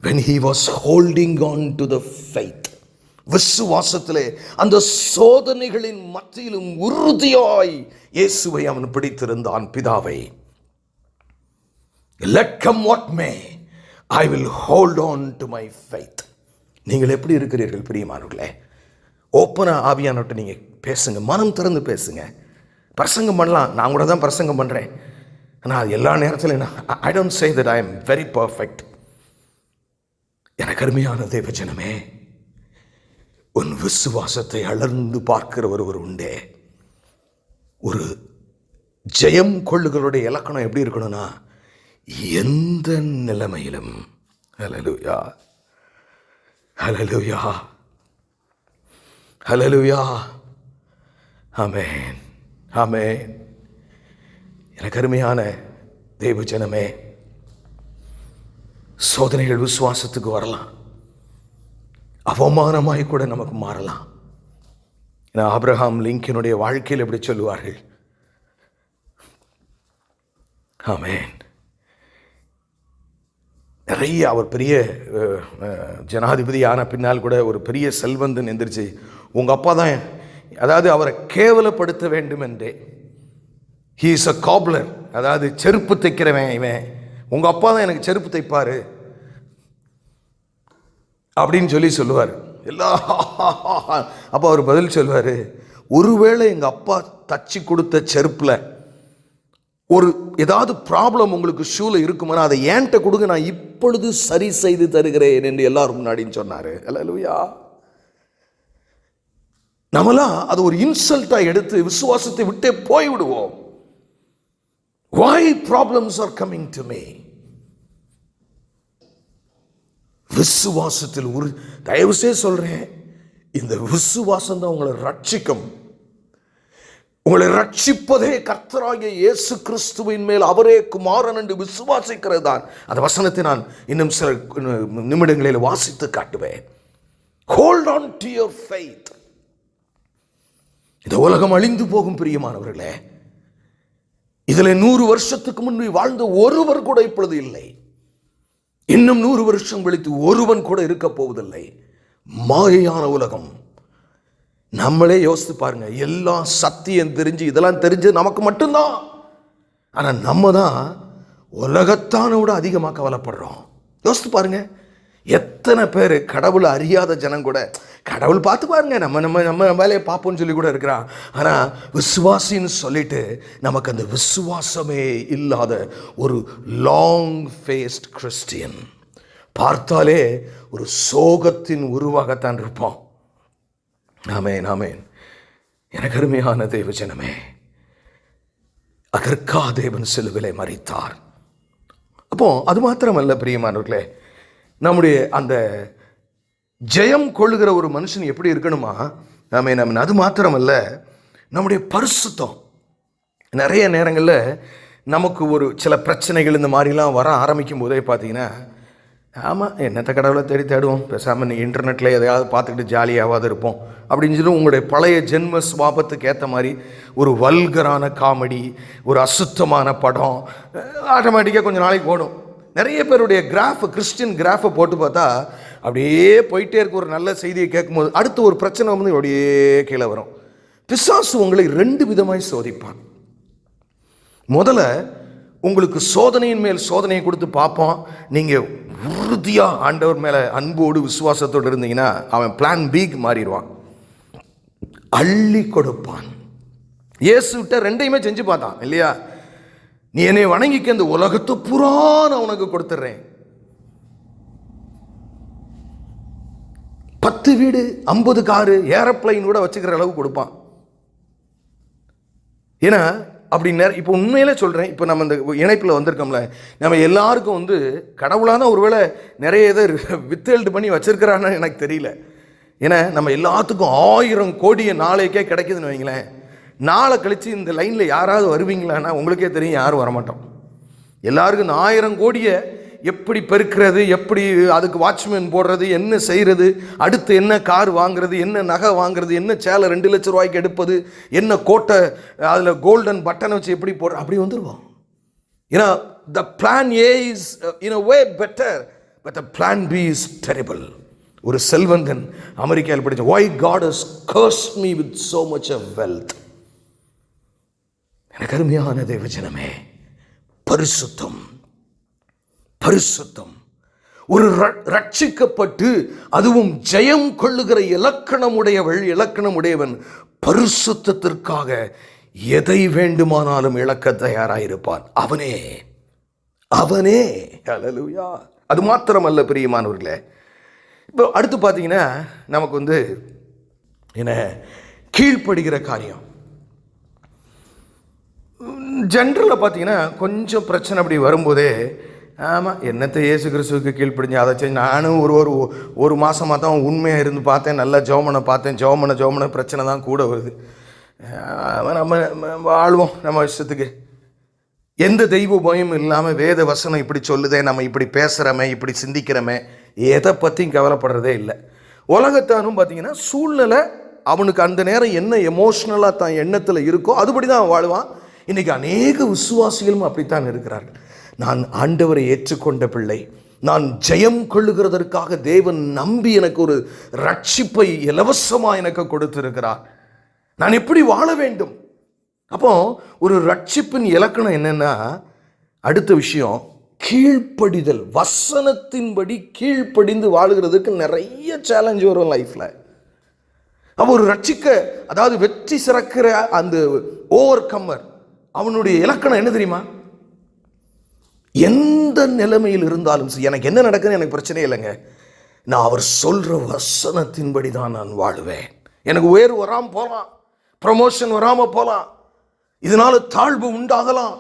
when he was holding on to the faith, விசுவாசத்திலே அந்த சோதனைகளின் மத்தியிலும் உறுதியாய் இயேசுவை அவன் பிடித்திருந்தான். பிதாவை, let come what may, I will hold on to my faith. நீங்கள் எப்படி இருக்கிறீர்கள் பிரியமானவர்களே? ஓப்பனா ஆவியானவர்கிட்ட நீங்கள் பேசுங்க, மனம் திறந்து பேசுங்க. பிரசங்கம் பண்ணலாம், நான் கூட தான் பிரசங்கம் பண்ணுறேன், ஆனால் எல்லா நேரத்திலும் I don't say that I am very perfect. எனக்கு அருமையான தேவஜனமே, உன் விசுவாசத்தை அளர்ந்து பார்க்கிற ஒருவர் உண்டே. ஒரு ஜெயம் கொள்ளுகளுடைய இலக்கணம் எப்படி இருக்கணும்னா, எந்த நிலைமையிலும் ஹல்லேலூயா ஹல்லேலூயா ஹல்லேலூயா ஆமென் ஆமென். எனக்கு அருமையான தேவ ஜனமே, சோதனைகள் விசுவாசத்துக்கு வரலாம், அவமானமாய் கூட நமக்கு மாறலாம். ஏன்னா ஆபிரகாம் லிங்கனுடைய வாழ்க்கையில் எப்படி சொல்லுவார்கள், ஆமென், நிறைய அவர் பெரிய ஜனாதிபதி ஆன பின்னால் கூட ஒரு பெரிய செல்வந்தன் எந்திரிச்சு, உங்கள் அப்பா தான், அதாவது அவரை கேவலப்படுத்த வேண்டும் என்றே, ஹீ இஸ் அ காப்லர், அதாவது செருப்பு தைக்கிறவன் இவன், உங்கள் அப்பா தான் எனக்கு செருப்பு தைப்பார் அப்படின்னு சொல்லுவார். எல்லா அப்போ அவர் பதில் சொல்லுவார், ஒருவேளை எங்கள் அப்பா தச்சு கொடுத்த செருப்பில் ஒரு ஏதாவது ப்ராப்ளம் உங்களுக்கு ஷூவில் இருக்குமானா அதை ஏன்ட்ட கொடுங்க, நான் இப்பொழுது சரி செய்து தருகிறேன் என்று எல்லாரும் முன்னாடின்னு சொன்னார். ஹல்லேலூயா. நம்மளாம் அது ஒரு இன்சல்ட்டாக எடுத்து விசுவாசத்தை விட்டே போய்விடுவோம். Why problems are coming to me? விசுவாசத்தில் தயவு செய்து சொல்றேன், இந்த விசுவாசம் தான் உங்களை ரட்சிக்கும். உங்களை ரட்சிப்பதே கர்த்தராகிய இயேசு கிறிஸ்துவின் மேல் அவரே குமாரன் என்று விசுவாசிக்கிறது தான். அந்த வசனத்தை நான் இன்னும் சில நிமிடங்களில் வாசித்து காட்டுவேன். Hold on to your faith. இந்த உலகம் அழிந்து போகும் பிரியமானவர்களே. இதில் 100 வருஷத்துக்கு முன்பு வாழ்ந்த ஒருவர் கூட இப்பொழுது இல்லை. இன்னும் 100 வருஷம் கழித்து ஒருவன் கூட இருக்க போவதில்லை. மாயான உலகம். நம்மளே யோசித்து பாருங்க, எல்லாம் சத்தியம் தெரிஞ்சு இதெல்லாம் தெரிஞ்சது நமக்கு மட்டும்தான். ஆனால் நம்ம தான் உலகத்தான விட அதிகமாக கவலைப்படுறோம். யோசித்து பாருங்க, எத்தனை பேர் கடவுளை அறியாத ஜனம் கூட கடவுள் பார்த்து பாருங்க, நம்ம நம்ம நம்ம வேலையை பார்ப்போம்னு சொல்லி கூட இருக்கிறான். ஆனால் விசுவாசின்னு சொல்லிட்டு நமக்கு அந்த விசுவாசமே இல்லாத ஒரு லாங் ஃபேஸ்ட் கிறிஸ்டியன் பார்த்தாலே ஒரு சோகத்தின் உருவாகத்தான் இருப்போம். ஆமென் ஆமென். எனக்கு அருமையான தேவ ஜனமே, அதற்காக தேவன் சிலுவிலே மரித்தார். அப்போ அது மாத்திரமல்ல பிரியமானவர்களே, நம்முடைய அந்த ஜெயம் கொள்ளுகிற ஒரு மனுஷன் எப்படி இருக்கணுமா, ஆமென். அது மாத்திரமல்ல, நம்முடைய பரிசுத்தம். நிறைய நேரங்களில் நமக்கு ஒரு சில பிரச்சனைகள் இந்த மாதிரிலாம் வர ஆரம்பிக்கும் போதே பார்த்தீங்கன்னா, ஆமாம் என்னத்தை கடவுளை தேடுவோம், பேசாமல் நீ இன்டர்நெட்டில் எதையாவது பார்த்துக்கிட்டு ஜாலியாகாது இருப்போம் அப்படின்னு சொல்லி உங்களுடைய பழைய ஜென்ம சுவாபத்துக்கு ஏற்ற மாதிரி ஒரு வல்கரான காமெடி, ஒரு அசுத்தமான படம் ஆட்டோமேட்டிக்காக கொஞ்சம் நாளைக்கு ஓடும். நிறைய பேருடைய கிறிஸ்டியன் கிராஃபை போட்டு பார்த்தா அப்படியே போயிட்டே இருக்க. ஒரு நல்ல செய்தியை கேட்கும்போது அடுத்து ஒரு பிரச்சனை வந்து அப்படியே கீழே வரும். பிசாசு உங்களை 2 விதமாய் சோதிப்பான். முதல்ல உங்களுக்கு சோதனையின் மேல் சோதனையை கொடுத்து பார்ப்போம். நீங்கள் உறுதியாக ஆண்டவர் மேலே அன்போடு விசுவாசத்தோடு இருந்தீங்கன்னா அவன் பிளான் பிக்கு மாறிடுவான், அள்ளி கொடுப்பான். இயேசுகிட்ட 2யுமே செஞ்சு பார்த்தான் இல்லையா? நீ என்னை வணங்கிக்க, இந்த உலகத்தை பூரா நான் உனக்கு கொடுத்துட்றேன். 10 வீடு 50 காரு ஏரோப்ளைன் கூட வச்சுக்கிற அளவு கொடுப்பான். ஏன்னா அப்படி இப்போ உண்மையிலே சொல்கிறேன், இப்போ நம்ம இந்த இணைப்பில் வந்திருக்கோம்ல, நம்ம எல்லாருக்கும் வந்து கடவுளாக தான் ஒருவேளை நிறைய இதை வித்தேல்டு பண்ணி வச்சுருக்கிறான்னு எனக்கு தெரியல. ஏன்னா நம்ம எல்லாத்துக்கும் 1000 கோடியை நாளைக்கே கிடைக்குதுன்னு வைங்களேன். நாளை கழித்து இந்த லைனில் யாராவது வருவீங்களான்னா உங்களுக்கே தெரியும், யாரும் வரமாட்டோம். எல்லாருக்கும் இந்த 1000 கோடியை எப்படி பெருக்கிறது, எப்படி அதுக்கு வாட்ச்மேன் போடுறது, என்ன செய்கிறது, அடுத்து என்ன கார் வாங்குறது, என்ன நகை வாங்குறது, என்ன சேலை 2 லட்சம் ரூபாய்க்கு எடுப்பது, என்ன கோட்டை அதில் கோல்டன் பட்டனை வச்சு எப்படி போடுற, அப்படி வந்துடுவோம். ஏன்னா the plan A is in a way better but the plan B is terrible. ஒரு செல்வந்தன் அமெரிக்காவில் படித்த, why God has cursed me with so much of wealth. எனக்கு அருமையான தேவஜனமே, பரிசுத்தம் பரிசுத்தம். ஒரு ரட்சிக்கப்பட்டு அதுவும் ஜெயம் கொள்ளுகிற இலக்கணமுடையவன் பரிசுத்தத்திற்காக எதை வேண்டுமானாலும் இழக்க தயாராயிருப்பான். அவனே ஹல்லேலூயா. அது மாத்திரமல்ல பிரியமானவர்களே, இப்போ அடுத்து பார்த்தீங்கன்னா நமக்கு வந்து என கீழ்ப்படுகிற காரியம். ஜென்ரலாக பார்த்தீங்கன்னா கொஞ்சம் பிரச்சனை அப்படி வரும்போதே, ஆமாம் என்னத்தை இயேசு கிறிஸ்துவுக்கு கீழ்ப்படிஞ்சு அதை செஞ்சு நானும் ஒரு மாதமாக தான் உண்மையாக இருந்து பார்த்தேன், நல்லா ஜெபமனை பார்த்தேன், ஜெபமனை பிரச்சனை தான் கூட வருது, நம்ம வாழ்வோம் நம்ம இஷ்டத்துக்கு, எந்த தெய்வ பயம் இல்லாமல் வேத வசனம் இப்படி சொல்லுதே, நம்ம இப்படி பேசுகிறோமே, இப்படி சிந்திக்கிறோமே, எதை பற்றியும் கவலைப்படுறதே இல்லை. உலகத்தானும் பார்த்தீங்கன்னா சூழ்நிலை அவனுக்கு அந்த நேரம் என்ன எமோஷ்னலாக தான் எண்ணத்தில் இருக்கோ அதுபடி தான் வாழ்வான். இன்றைக்கி அநேக விசுவாசிகளும் அப்படித்தான் இருக்கிறார்கள். நான் ஆண்டவரை ஏற்றுக்கொண்ட பிள்ளை, நான் ஜெயம் கொள்ளுகிறதற்காக தேவன் நம்பி எனக்கு ஒரு ரட்சிப்பை இலவசமாக எனக்கு கொடுத்திருக்கிறார், நான் எப்படி வாழ வேண்டும். அப்போ ஒரு ரட்சிப்பின் இலக்கணம் என்னன்னா, அடுத்த விஷயம் கீழ்ப்படிதல். வசனத்தின்படி கீழ்ப்படிந்து வாழுகிறதுக்கு நிறைய சேலஞ்ச் வரும் லைஃப்பில். அப்போ ஒரு ரட்சிக்க, அதாவது வெற்றி சிறக்கிற அந்த ஓவர் கம்மர், அவனுடைய இலக்கணம் என்ன தெரியுமா? எந்த நிலைமையில் இருந்தாலும் எனக்கு என்ன நடக்குன்னு எனக்கு பிரச்சனை இல்லைங்க, நான் அவர் சொல்கிற வசனத்தின்படி தான் நான் வாழுவேன். எனக்கு உயர்வு வராமல் போகலாம், ப்ரமோஷன் வராமல் போகலாம், இதனால தாழ்வு உண்டாகலாம்,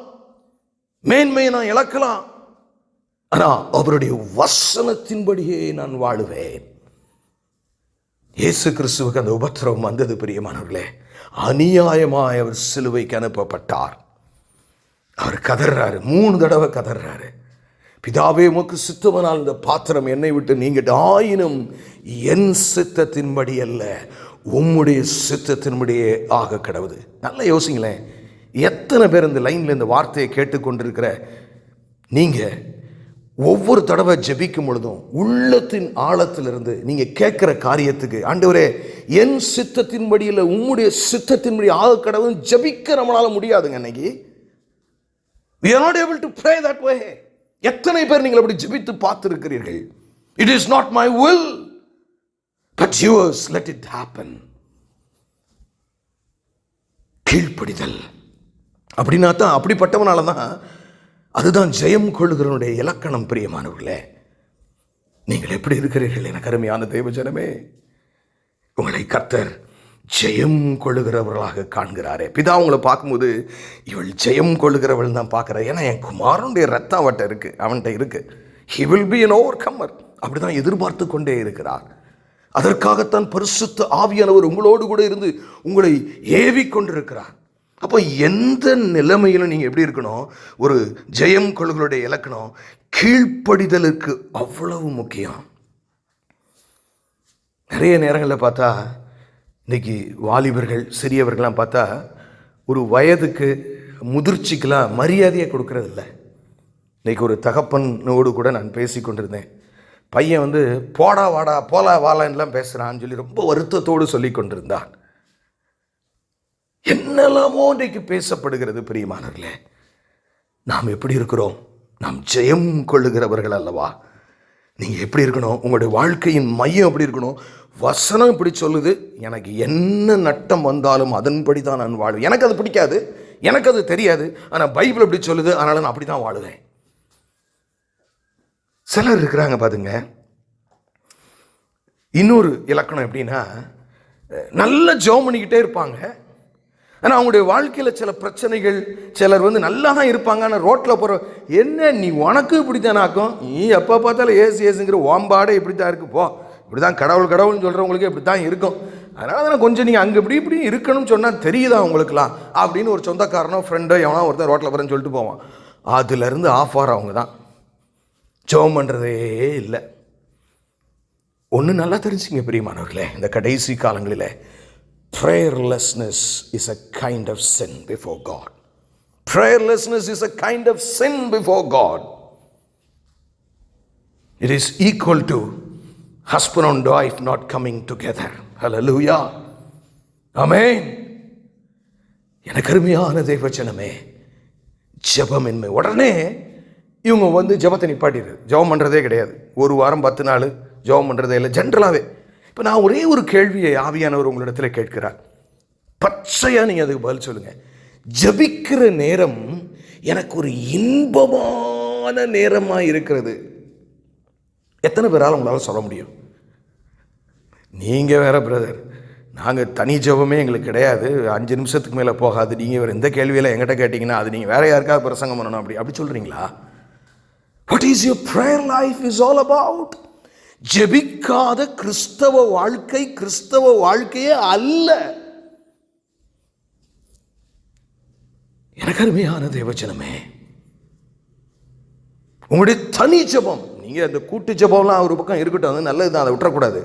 மேன்மையை நான் இழக்கலாம், ஆனால் அவருடைய வசனத்தின்படியே நான் வாழுவேன். இயேசு கிறிஸ்துவுக்கு அந்த உபத்திரவம் வந்தது பிரியமானவர்களே. அநியாயமாய் அவர் சிலுவைக்கு அனுப்பப்பட்டார். அவர் கதறாரு, 3 தடவை கதறாரு, பிதாவே உமக்கு சித்தமானால் இந்த பாத்திரம் என்னை விட்டு நீங்கிட்டு, ஆயினும் என் சித்தத்தின்படி அல்ல உம்முடைய சித்தத்தின்படியே ஆக கடவுது. நல்லா யோசிங்களேன், எத்தனை பேர் இந்த லைனில் இந்த வார்த்தையை கேட்டுக்கொண்டிருக்கிற நீங்கள் ஒவ்வொரு தடவை ஜெபிக்கும் பொழுதும் உள்ளத்தின் ஆழத்திலிருந்து நீங்கள் கேட்குற காரியத்துக்கு, ஆண்டவரே என் சித்தத்தின்படி இல்லை உம்முடைய சித்தத்தின்படி ஆக கடவுள் ஜெபிக்க நம்மளால முடியாதுங்க. இன்னைக்கு we are not able to pray that way. எத்தனை பேர் நீங்கள் அப்படி ஜெபித்து பார்த்திருக்கிறீர்கள்? It is not my will but yours, let it happen. கீழ்ப்படிதல் அப்படின்னா தான், அப்படிப்பட்டவனால தான், அதுதான் ஜெயம் கொள்ளுகிறவனுடைய இலக்கணம். பிரியமானவர்களே, நீங்கள் எப்படி இருக்கிறீர்கள் எனக்கு அருமையான தேவஜனமே? உங்களை கர்த்தர் ஜெயம் கொள்ளுகிறவர்களாக காண்கிறாரே. பிதா உங்களை பார்க்கும்போது இவள் ஜெயம் கொள்ளுகிறவள் தான் பார்க்குறார். ஏன்னா என் குமாரனுடைய ரத்தம் அவட்ட இருக்கு, அவன்கிட்ட இருக்கு. He will be an overcomer. அப்படிதான் எதிர்பார்த்து கொண்டே இருக்கிறார். அதற்காகத்தான் பரிசுத்த ஆவியானவர் உங்களோடு கூட இருந்து உங்களை ஏவி கொண்டிருக்கிறார். அப்போ எந்த நிலைமையிலும் நீங்கள் எப்படி இருக்கணும்? ஒரு ஜெயம் கொள்ளுகளுடைய இலக்கணம் கீழ்ப்படிதலுக்கு அவ்வளவு முக்கியம். நிறைய நேரங்களில் பார்த்தா இன்றைக்கி வாலிபர்கள் சிறியவர்கள்லாம் பார்த்தா ஒரு வயதுக்கு முதிர்ச்சிக்கெலாம் மரியாதையை கொடுக்கறதில்ல. இன்றைக்கி ஒரு தகப்பனோடு கூட நான் பேசி கொண்டிருந்தேன். பையன் போடா வாடா போலா வாலான்லாம் பேசுகிறான்னு சொல்லி ரொம்ப வருத்தத்தோடு சொல்லி கொண்டிருந்தான். என்னெல்லாமோ இன்றைக்கு பேசப்படுகிறது. பிரியமானவர்களே, நாம் எப்படி இருக்கிறோம்? நாம் ஜெயம் கொள்ளுகிறவர்கள் அல்லவா? நீங்கள் எப்படி இருக்கணும்? உங்களுடைய வாழ்க்கையின் மையம் எப்படி இருக்கணும்? வசனம் இப்படி சொல்லுது, எனக்கு என்ன நட்டம் வந்தாலும் அதன்படி தான் நான் வாழுவேன். எனக்கு அது பிடிக்காது, எனக்கு அது தெரியாது, ஆனால் பைபிள் எப்படி சொல்லுது, அதனால் நான் அப்படி தான் வாழுவேன். சிலர் இருக்கிறாங்க பாருங்க, இன்னொரு இலக்கணம் எப்படின்னா, நல்ல ஜெபம் பண்ணிக்கிட்டே இருப்பாங்க, ஆனால் அவங்களுடைய வாழ்க்கையில் சில பிரச்சனைகள், சிலர் நல்லா தான் இருப்பாங்க, ஆனால் ரோட்டில் போகிற என்ன நீ உனக்கு இப்படி தானே ஆக்கும், நீ எப்போ பார்த்தாலும் ஏசுங்கிற ஓம்பாடே இப்படி தான் இருக்கு, போ இப்படி தான் கடவுள்னு சொல்கிறவங்களுக்கு இப்படி தான் இருக்கும், அதனால தானே கொஞ்சம் நீங்கள் அங்கே இப்படி இருக்கணும்னு சொன்னால் தெரியுதா உங்களுக்குலாம் அப்படின்னு ஒரு சொந்தக்காரனோ ஃப்ரெண்டோ எவனோ ஒருத்தன் ரோட்டில் போகிறேன்னு சொல்லிட்டு போவான். அதுலேருந்து ஆஃப் ஆகிறவங்க தான் ஜெபம் பண்ணுறதே இல்லை. ஒன்று நல்லா தெரிஞ்சுங்க பிரியமானவர்களே, இந்த கடைசி காலங்களில் prayerlessness is a kind of sin before God. Prayerlessness is a kind of sin before God. It is equal to husband and wife not coming together. Hallelujah. Amen. எனக்கு அருமையான தேவஜனமே, ஜெபமின்மை. உடனே இவங்க ஜெபத்தை நிப்பாட்டிடுது, ஜெபம் பண்ணுறதே கிடையாது. ஒரு வாரம் 10 நாள் ஜெபம் பண்ணுறதே இல்லை ஜென்ரலாகவே. இப்போ நான் ஒரே ஒரு கேள்வியை ஆவியானவர் உங்களிடத்தில் கேட்கிறார், பச்சையாக நீங்கள் அதுக்கு பதில் சொல்லுங்கள். ஜெபிக்கிற நேரம் எனக்கு ஒரு இன்பமான நேரமாக இருக்கிறது. எத்தனை பேரால் உங்களால் சொல்ல முடியும்? நீங்கள் வேற பிரதர், நாங்கள் தனி ஜெபமே எங்களுக்கு கிடையாது, 5 நிமிஷத்துக்கு மேலே போகாது, நீங்கள் வேறு எந்த கேள்வியில் எங்கிட்ட கேட்டிங்கன்னா அது நீங்கள் வேறு யாருக்காவது பிரசங்கம் பண்ணணும் அப்படி சொல்கிறீங்களா? What is your prayer life is all about? ஜெபிக்காத கிறிஸ்தவ வாழ்க்கையே அல்ல. எனக்கு அருமையான தேவஜனமே, உங்களுடைய தனி ஜெபம், நீங்கள் அந்த கூட்டு ஜெபம்லாம் ஒரு பக்கம் இருக்கட்டும், அது நல்லது தான், அதை விட்டுறக்கூடாது.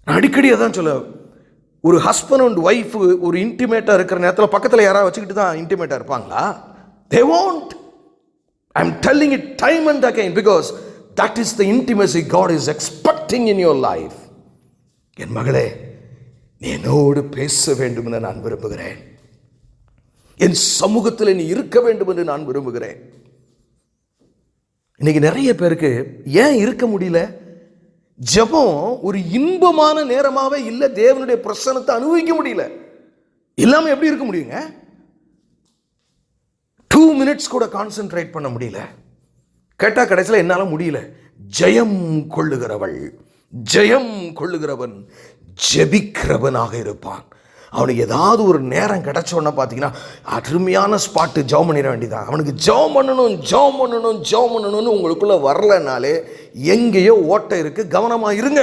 நான் அடிக்கடி அதான் சொல்ல, ஒரு ஹஸ்பண்ட் அண்ட் ஒய்ஃப் ஒரு இன்டிமேட்டாக இருக்கிற நேரத்தில் பக்கத்தில் யாராவது வச்சுக்கிட்டு தான் இன்டிமேட்டாக இருப்பாங்களா? They won't. I'm telling it time and again because that is the intimacy God is expecting in your life. என் மகளே, நீ என்னோடு பேச வேண்டும் என்று நான் விரும்புகிறேன். என் சமூகத்தில் நீ இருக்க வேண்டும் என்று நான் விரும்புகிறேன். இன்னைக்கு நிறைய பேருக்கு ஏன் இருக்க முடியல? ஜெபம் ஒரு இன்பமான நேரமாவே இல்லை, தேவனுடைய பிரசன்னத்தை அனுபவிக்க முடியல. இல்லாமல் எப்படி இருக்க முடியுங்க? 2 minutes கூட கான்சென்ட்ரேட் பண்ண முடியல. கேட்டால் கடைசியில் என்னால் முடியல. ஜெயம் கொள்ளுகிறவன் ஜெபிக்கிறவனாக இருப்பான். அவனுக்கு ஏதாவது ஒரு நேரம் கிடைச்சோன்னா பார்த்தீங்கன்னா அருமையான ஸ்பாட்டு ஜெபம் பண்ணிட வேண்டியதான். அவனுக்கு ஜெபம் பண்ணணும்னு உங்களுக்குள்ள வரலனாலே எங்கேயோ ஓட்டை இருக்கு, கவனமாக இருங்க.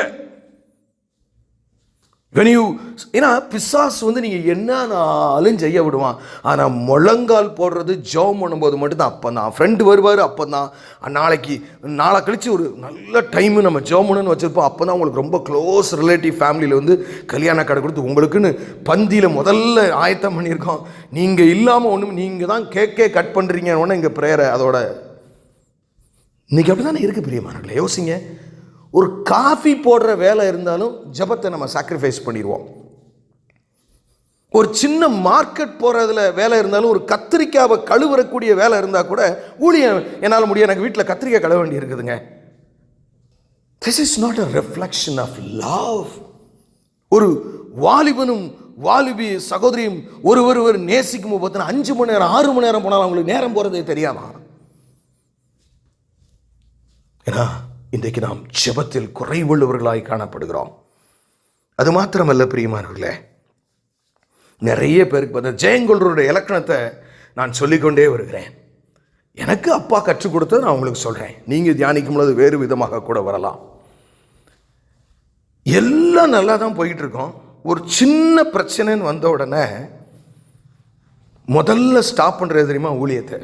ஏன்னா பிசாசு நீங்கள் என்னன்னாலும் செய்ய விடுவான். ஆனால் முழங்கால் போடுறது ஜெபம் பண்ணும்போது மட்டும்தான். அப்போ தான் ஃப்ரெண்டு வருவார், அப்போ தான் நாளை கழித்து ஒரு நல்ல டைமு நம்ம ஜெபம் பண்ணணும்னு வச்சுருப்போம். அப்போ தான் உங்களுக்கு ரொம்ப க்ளோஸ் ரிலேட்டிவ் ஃபேமிலியில் கல்யாண கடை கொடுத்து உங்களுக்குன்னு பந்தியில் முதல்ல ஆயத்தம் பண்ணியிருக்கோம். நீங்கள் இல்லாமல் ஒன்றும் நீங்கள் தான் கேக்கே கட் பண்ணுறீங்கன்னு இங்கே ப்ரேயரை அதோட இன்றைக்கி அப்படி தானே இருக்குது பிரியமானங்களே. யோசிங்க, ஒரு காஃபி போடுற வேலை இருந்தாலும் ஜெபத்தை நம்ம சாக்ரிஃபைஸ் பண்ணிடுவோம். ஒரு சின்ன மார்க்கெட் போகிறதுல வேலை இருந்தாலும், ஒரு கத்திரிக்காவை கழுவுறக்கூடிய வேலை இருந்தால் கூட ஊழியம் என்னால் முடியும், எனக்கு வீட்டில் கத்திரிக்காய் கழுவ வேண்டி இருக்குதுங்க. This is not a reflection of love. ஒரு வாலிபனும் வாலிபி சகோதரியும் ஒருவர் நேசிக்கும் போது 5 மணி நேரம் 6 மணி நேரம் போனாலும் அவங்களுக்கு நேரம் போகிறதே தெரியாமா? ஏன்னா இன்றைக்கு நாம் ஜெபத்தில் குறைவுள்ளவர்களாய் காணப்படுகிறோம். அது மாத்திரமல்ல பிரியமானவர்களே, நிறைய பேருக்கு பார்த்த ஜெயங்கொள்வருடைய இலக்கணத்தை நான் சொல்லிக்கொண்டே வருகிறேன். எனக்கு அப்பா கற்றுக் கொடுத்தது நான் உங்களுக்கு சொல்கிறேன். நீங்கள் தியானிக்கும் பொழுது வேறு விதமாக கூட வரலாம். எல்லாம் நல்லா தான் போயிட்டு இருக்கோம். ஒரு சின்ன பிரச்சனைன்னு வந்த உடனே முதல்ல ஸ்டாப் பண்ணுறது தெரியுமா? ஊழியத்தை.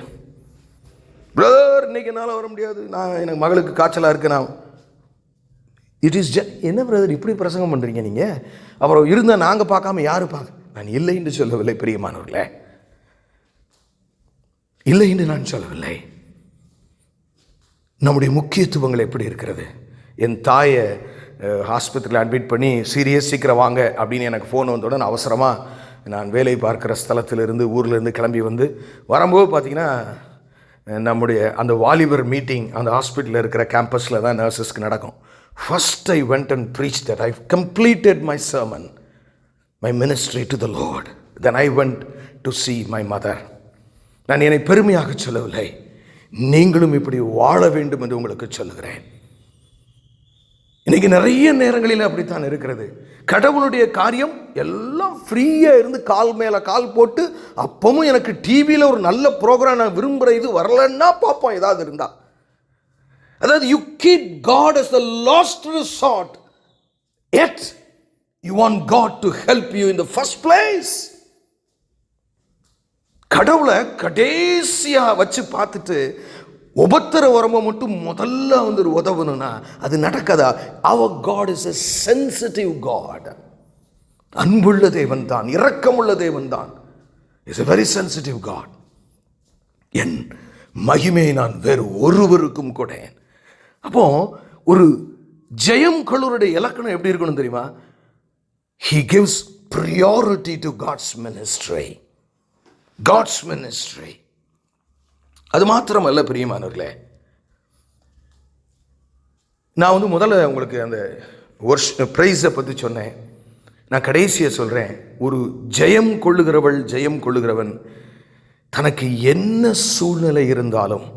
பிரதர், இன்னைக்கு என்னால் வர முடியாது, எனக்கு மகளுக்கு காய்ச்சலாக இருக்கு, என்ன பிரதர் இப்படி பிரசங்கம் பண்ணுறீங்க நீங்கள்? அப்புறம் இருந்தால் நாங்கள் பார்க்காம யாரு பார்க்க? நான் இல்லை என்று சொல்லவில்லை பிரியமானவர்களே, இல்லை என்று நான் சொல்லவில்லை. நம்முடைய முக்கியத்துவங்கள் எப்படி இருக்கிறது? என் தாயை ஹாஸ்பிட்டலில் அட்மிட் பண்ணி சீக்கிரம் வாங்க அப்படின்னு எனக்கு ஃபோன் வந்தோட அவசரமாக நான் வேலை பார்க்குற ஸ்தலத்திலிருந்து ஊர்லேருந்து கிளம்பி வரும்போது பார்த்தீங்கன்னா நம்முடைய அந்த வாலிபர் மீட்டிங் அந்த ஹாஸ்பிட்டலில் இருக்கிற கேம்பஸில் தான் நர்சஸ்க்கு நடக்கும். First I went and preach that I completed my sermon, my ministry to the Lord. Then I went to see my mother. நான் என்னை பெருமையாக சொல்லவில்லை, நீங்களும் இப்படி வாழ வேண்டும் என்று உங்களுக்கு சொல்லுகிறேன். இன்னைக்கு நிறைய நேரங்களில் அப்படித்தான் இருக்கிறது. கடவுளுடைய காரியம் எல்லாம் ஃப்ரீயாக இருந்து கால் மேலே கால் போட்டு, அப்பவும் எனக்கு டிவியில் ஒரு நல்ல ப்ரோக்ராம் நான் விரும்புகிற இது வரலன்னா பார்ப்போம் ஏதாவது இருந்தா. அதாவது you keep God as the last resort, yet you want God to help you in the first place. கடவுளை கடைசியாக வச்சு பார்த்துட்டு உபத்திர வரம்பை மட்டும் முதல்ல உதவணும்னா அது நடக்காதா? அவர் God is a sensitive God. அன்புள்ள தேவன் தான், இரக்கமுள்ள தேவன் தான். Is a very sensitive God. என் மகிமையை நான் வேறு ஒருவருக்கும் கொடேன். அப்போ ஒரு ஜெயம் கொள்ளுடைய இலக்கணம் எப்படி இருக்கணும் தெரியுமா? He gives priority to God's ministry. God's ministry. அது மாத்திரமல்ல பிரியமானவர்களே, நான் முதல்ல உங்களுக்கு அந்த ப்ரைஸை பற்றி சொன்னேன். நான் கடைசியை சொல்கிறேன். ஒரு ஜெயம் கொள்ளுகிறவன் தனக்கு என்ன சூழ்நிலை இருந்தாலும்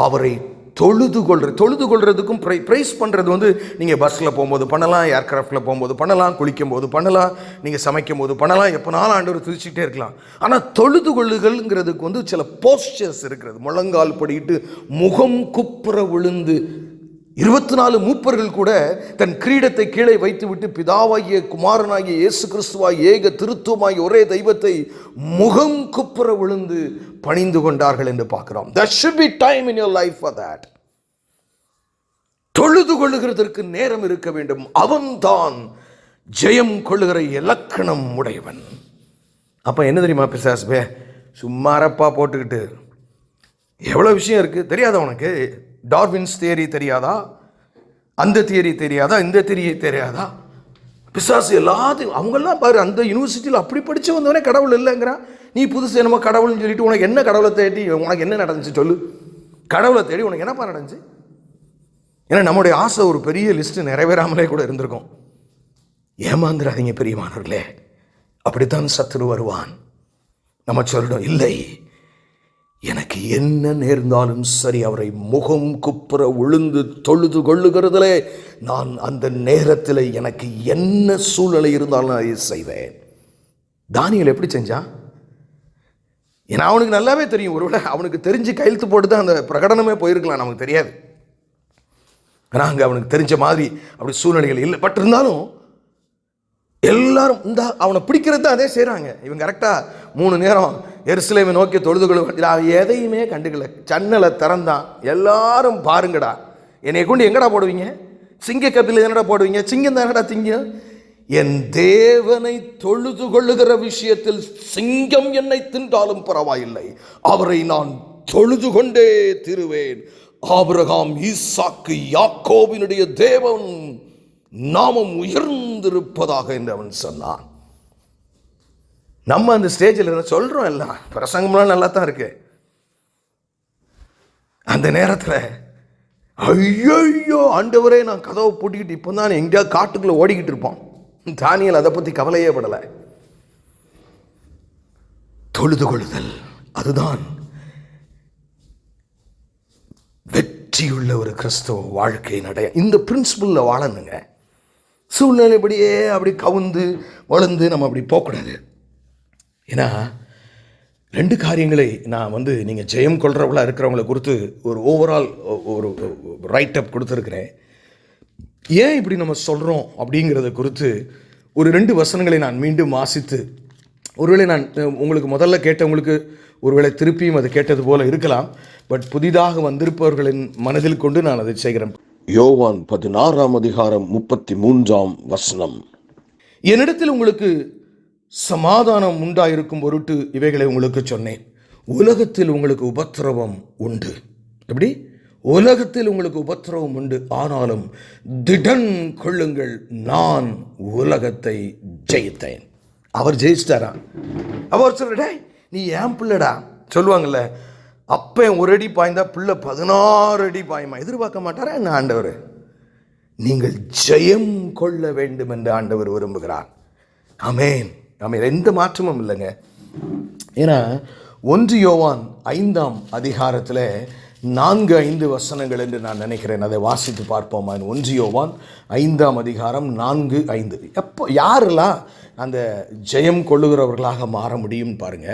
அவரை தொழுது கொள்றதுக்கும் ப்ரைஸ் பண்ணுறது வந்து நீங்கள் பஸ்ஸில் போகும்போது பண்ணலாம், ஏர்கிராஃப்டில் போகும்போது பண்ணலாம், குளிக்கும் போது பண்ணலாம், நீங்கள் சமைக்கும் போது பண்ணலாம், எப்போனாலும் ஆண்டவர் துதிச்சுக்கிட்டே இருக்கலாம். ஆனால் தொழுது கொள்ளுதல்ங்கிறதுக்கு வந்து சில போஸ்டர்ஸ் இருக்கிறது. முழங்கால் படிட்டு முகம் குப்புற விழுந்து 24 மூப்பர்கள் கூட தன் கிரீடத்தை கீழே வைத்துவிட்டு பிதாவாகிய குமாரனாகிய இயேசு கிறிஸ்துவாய் ஏக திருத்துவமாய் ஒரே தெய்வத்தை முகம் குப்புற விழுந்து பணிந்து கொண்டார்கள் என்று பார்க்கிறோம். There should be time in your life for that. தொழுது கொள்ளுகிறதற்கு நேரம் இருக்க வேண்டும். அவன்தான் ஜெயம் கொள்ளுகிற இலக்கணம் உடையவன். அப்ப என்ன தெரியுமா பிசாசு, சும்மாரப்பா போட்டுக்கிட்டு எவ்வளோ விஷயம் இருக்குது தெரியாதா உனக்கு? டார்வின்ஸ் தியரி தெரியாதா? அந்த தியரி தெரியாதா? இந்த தியரி தெரியாதா? பிசாசு எல்லாத்தையும் அவங்கெல்லாம் பாரு, அந்த யூனிவர்சிட்டியில் அப்படி படித்து வந்தவனே கடவுள் இல்லைங்கிறான். நீ புதுசு என்னமோ கடவுள்னு சொல்லிட்டு உனக்கு என்ன கடவுளை தேடி உனக்கு என்ன நடந்துச்சு சொல்லு? கடவுளை தேடி உனக்கு என்னப்பா நடந்துச்சு? ஏன்னா நம்முடைய ஆசை ஒரு பெரிய லிஸ்ட்டு நிறைவேறாமலே கூட இருந்திருக்கும். ஏமாந்துடாதீங்க பிரியமானவர்களே, அப்படித்தான் சத்துரு வருவான். நம்ம சொல்லணும், இல்லை, எனக்கு என்ன நேர்ந்தாலும் சரி அவரை முகம் குப்புற விழுந்து தொழுது கொள்ளுகிறதிலே நான் அந்த நேரத்தில் எனக்கு என்ன சூழ்நிலை இருந்தாலும் நான் அதை செய்வேன். தானியேல் எப்படி செஞ்சான்? ஏன்னா அவனுக்கு நல்லாவே தெரியும். ஒருவேளை அவனுக்கு தெரிஞ்சு கையெழுத்து போட்டு தான் அந்த பிரகடனமே போயிருக்கலாம், நமக்கு தெரியாது. ஆனால் அங்கே அவனுக்கு தெரிஞ்ச மாதிரி அப்படி சூழ்நிலைகள் இல்லை. பட் இருந்தாலும் எல்லாரும் இந்த அவனை பிடிக்கிறது தான் அதே செய்கிறாங்க. இவன் கரெக்டாக 3 நேரம் எருசலேமை நோக்கி தொழுது கொள்ள எதையுமே கண்டுக்கல. சன்னலை திறந்தான், எல்லாரும் பாருங்கடா, என்னை கொண்டு எங்கடா போடுவீங்க? சிங்க கப்பில் என்னடா போடுவீங்க? சிங்கம் தான் என்னடா திங்கம்? என் தேவனை தொழுது கொள்ளுகிற விஷயத்தில் சிங்கம் என்னை தின்றாலும் பரவாயில்லை, அவரை நான் தொழுது கொண்டே திருவேன். ஆபிரகாம், ஈசாக்கு, யாக்கோபினுடைய தேவன் நாமம் உயர்ந்திருப்பதாக என்று அவன் சொன்னான். நம்ம அந்த ஸ்டேஜில் இருந்து சொல்கிறோம், எல்லாம் பிரசங்கம்லாம் நல்லா தான் இருக்கு. அந்த நேரத்தில் ஐயோ ஆண்டவரே, நான் கதவை பூட்டிக்கிட்டு இப்போ தான் எங்கேயாவது காட்டுக்குள்ளே ஓடிக்கிட்டு இருப்போம். தானியேல் அதை பற்றி கவலையே படலை. தொழுது கொள்ளுதல் அதுதான் வெற்றியுள்ள ஒரு கிறிஸ்தவ வாழ்க்கை நடைய. இந்த பிரின்சிபலில் வாழணுங்க. சூழ்நிலைப்படியே அப்படி கவுந்து வளர்ந்து நம்ம அப்படி போகக்கூடாது. ஏன்னா 2 காரியங்களை நான் நீங்கள் ஜெயம் கொள்றவங்களா இருக்கிறவங்களை குறித்து ஒரு ஓவரால் ஒரு ரைட்டப் கொடுத்துருக்கிறேன். ஏன் இப்படி நம்ம சொல்கிறோம் அப்படிங்கிறத குறித்து ஒரு 2 வசனங்களை நான் மீண்டும் வாசித்து, ஒருவேளை நான் உங்களுக்கு முதல்ல கேட்டவங்களுக்கு ஒருவேளை திருப்பியும் அது கேட்டது போல இருக்கலாம். பட் புதிதாக வந்திருப்பவர்களின் மனதில் கொண்டு நான் அதை செய்கிறேன். யோவான் 16ஆம் அதிகாரம் 33ஆம் வசனம். என்னிடத்தில் உங்களுக்கு சமாதானம் உண்டாயிருக்கும் பொருட்டு இவைகளை உங்களுக்கு சொன்னேன். உலகத்தில் உங்களுக்கு உபத்திரவம் உண்டு. எப்படி? உலகத்தில் உங்களுக்கு உபத்திரவம் உண்டு, ஆனாலும் திடன் கொள்ளுங்கள், நான் உலகத்தை ஜெயித்தேன். அவர் ஜெயிச்சிட்டாரா? அவர் சொல்றடே, நீ ஏன் பிள்ளைடா சொல்லுவாங்கல்ல, அப்பன் 1 அடி பாய்ந்தா பிள்ளை 16 அடி பாயுமா? எதிர்பார்க்க மாட்டாரா என்ன ஆண்டவர்? நீங்கள் ஜெயம் கொள்ள வேண்டும் என்று ஆண்டவர் விரும்புகிறார். ஆமென், ஆமென். எந்த மாற்றமும் இல்லைங்க. ஏன்னா 1 யோவான் 5ஆம் அதிகாரத்தில் 4-5 வசனங்கள் என்று நான் நினைக்கிறேன். அதை வாசித்து பார்ப்போமா? 1 யோவான் 5ஆம் அதிகாரம் 4-5. எப்போ யாரெல்லாம் அந்த ஜெயம் கொள்ளுகிறவர்களாக மாற முடியும் பாருங்க.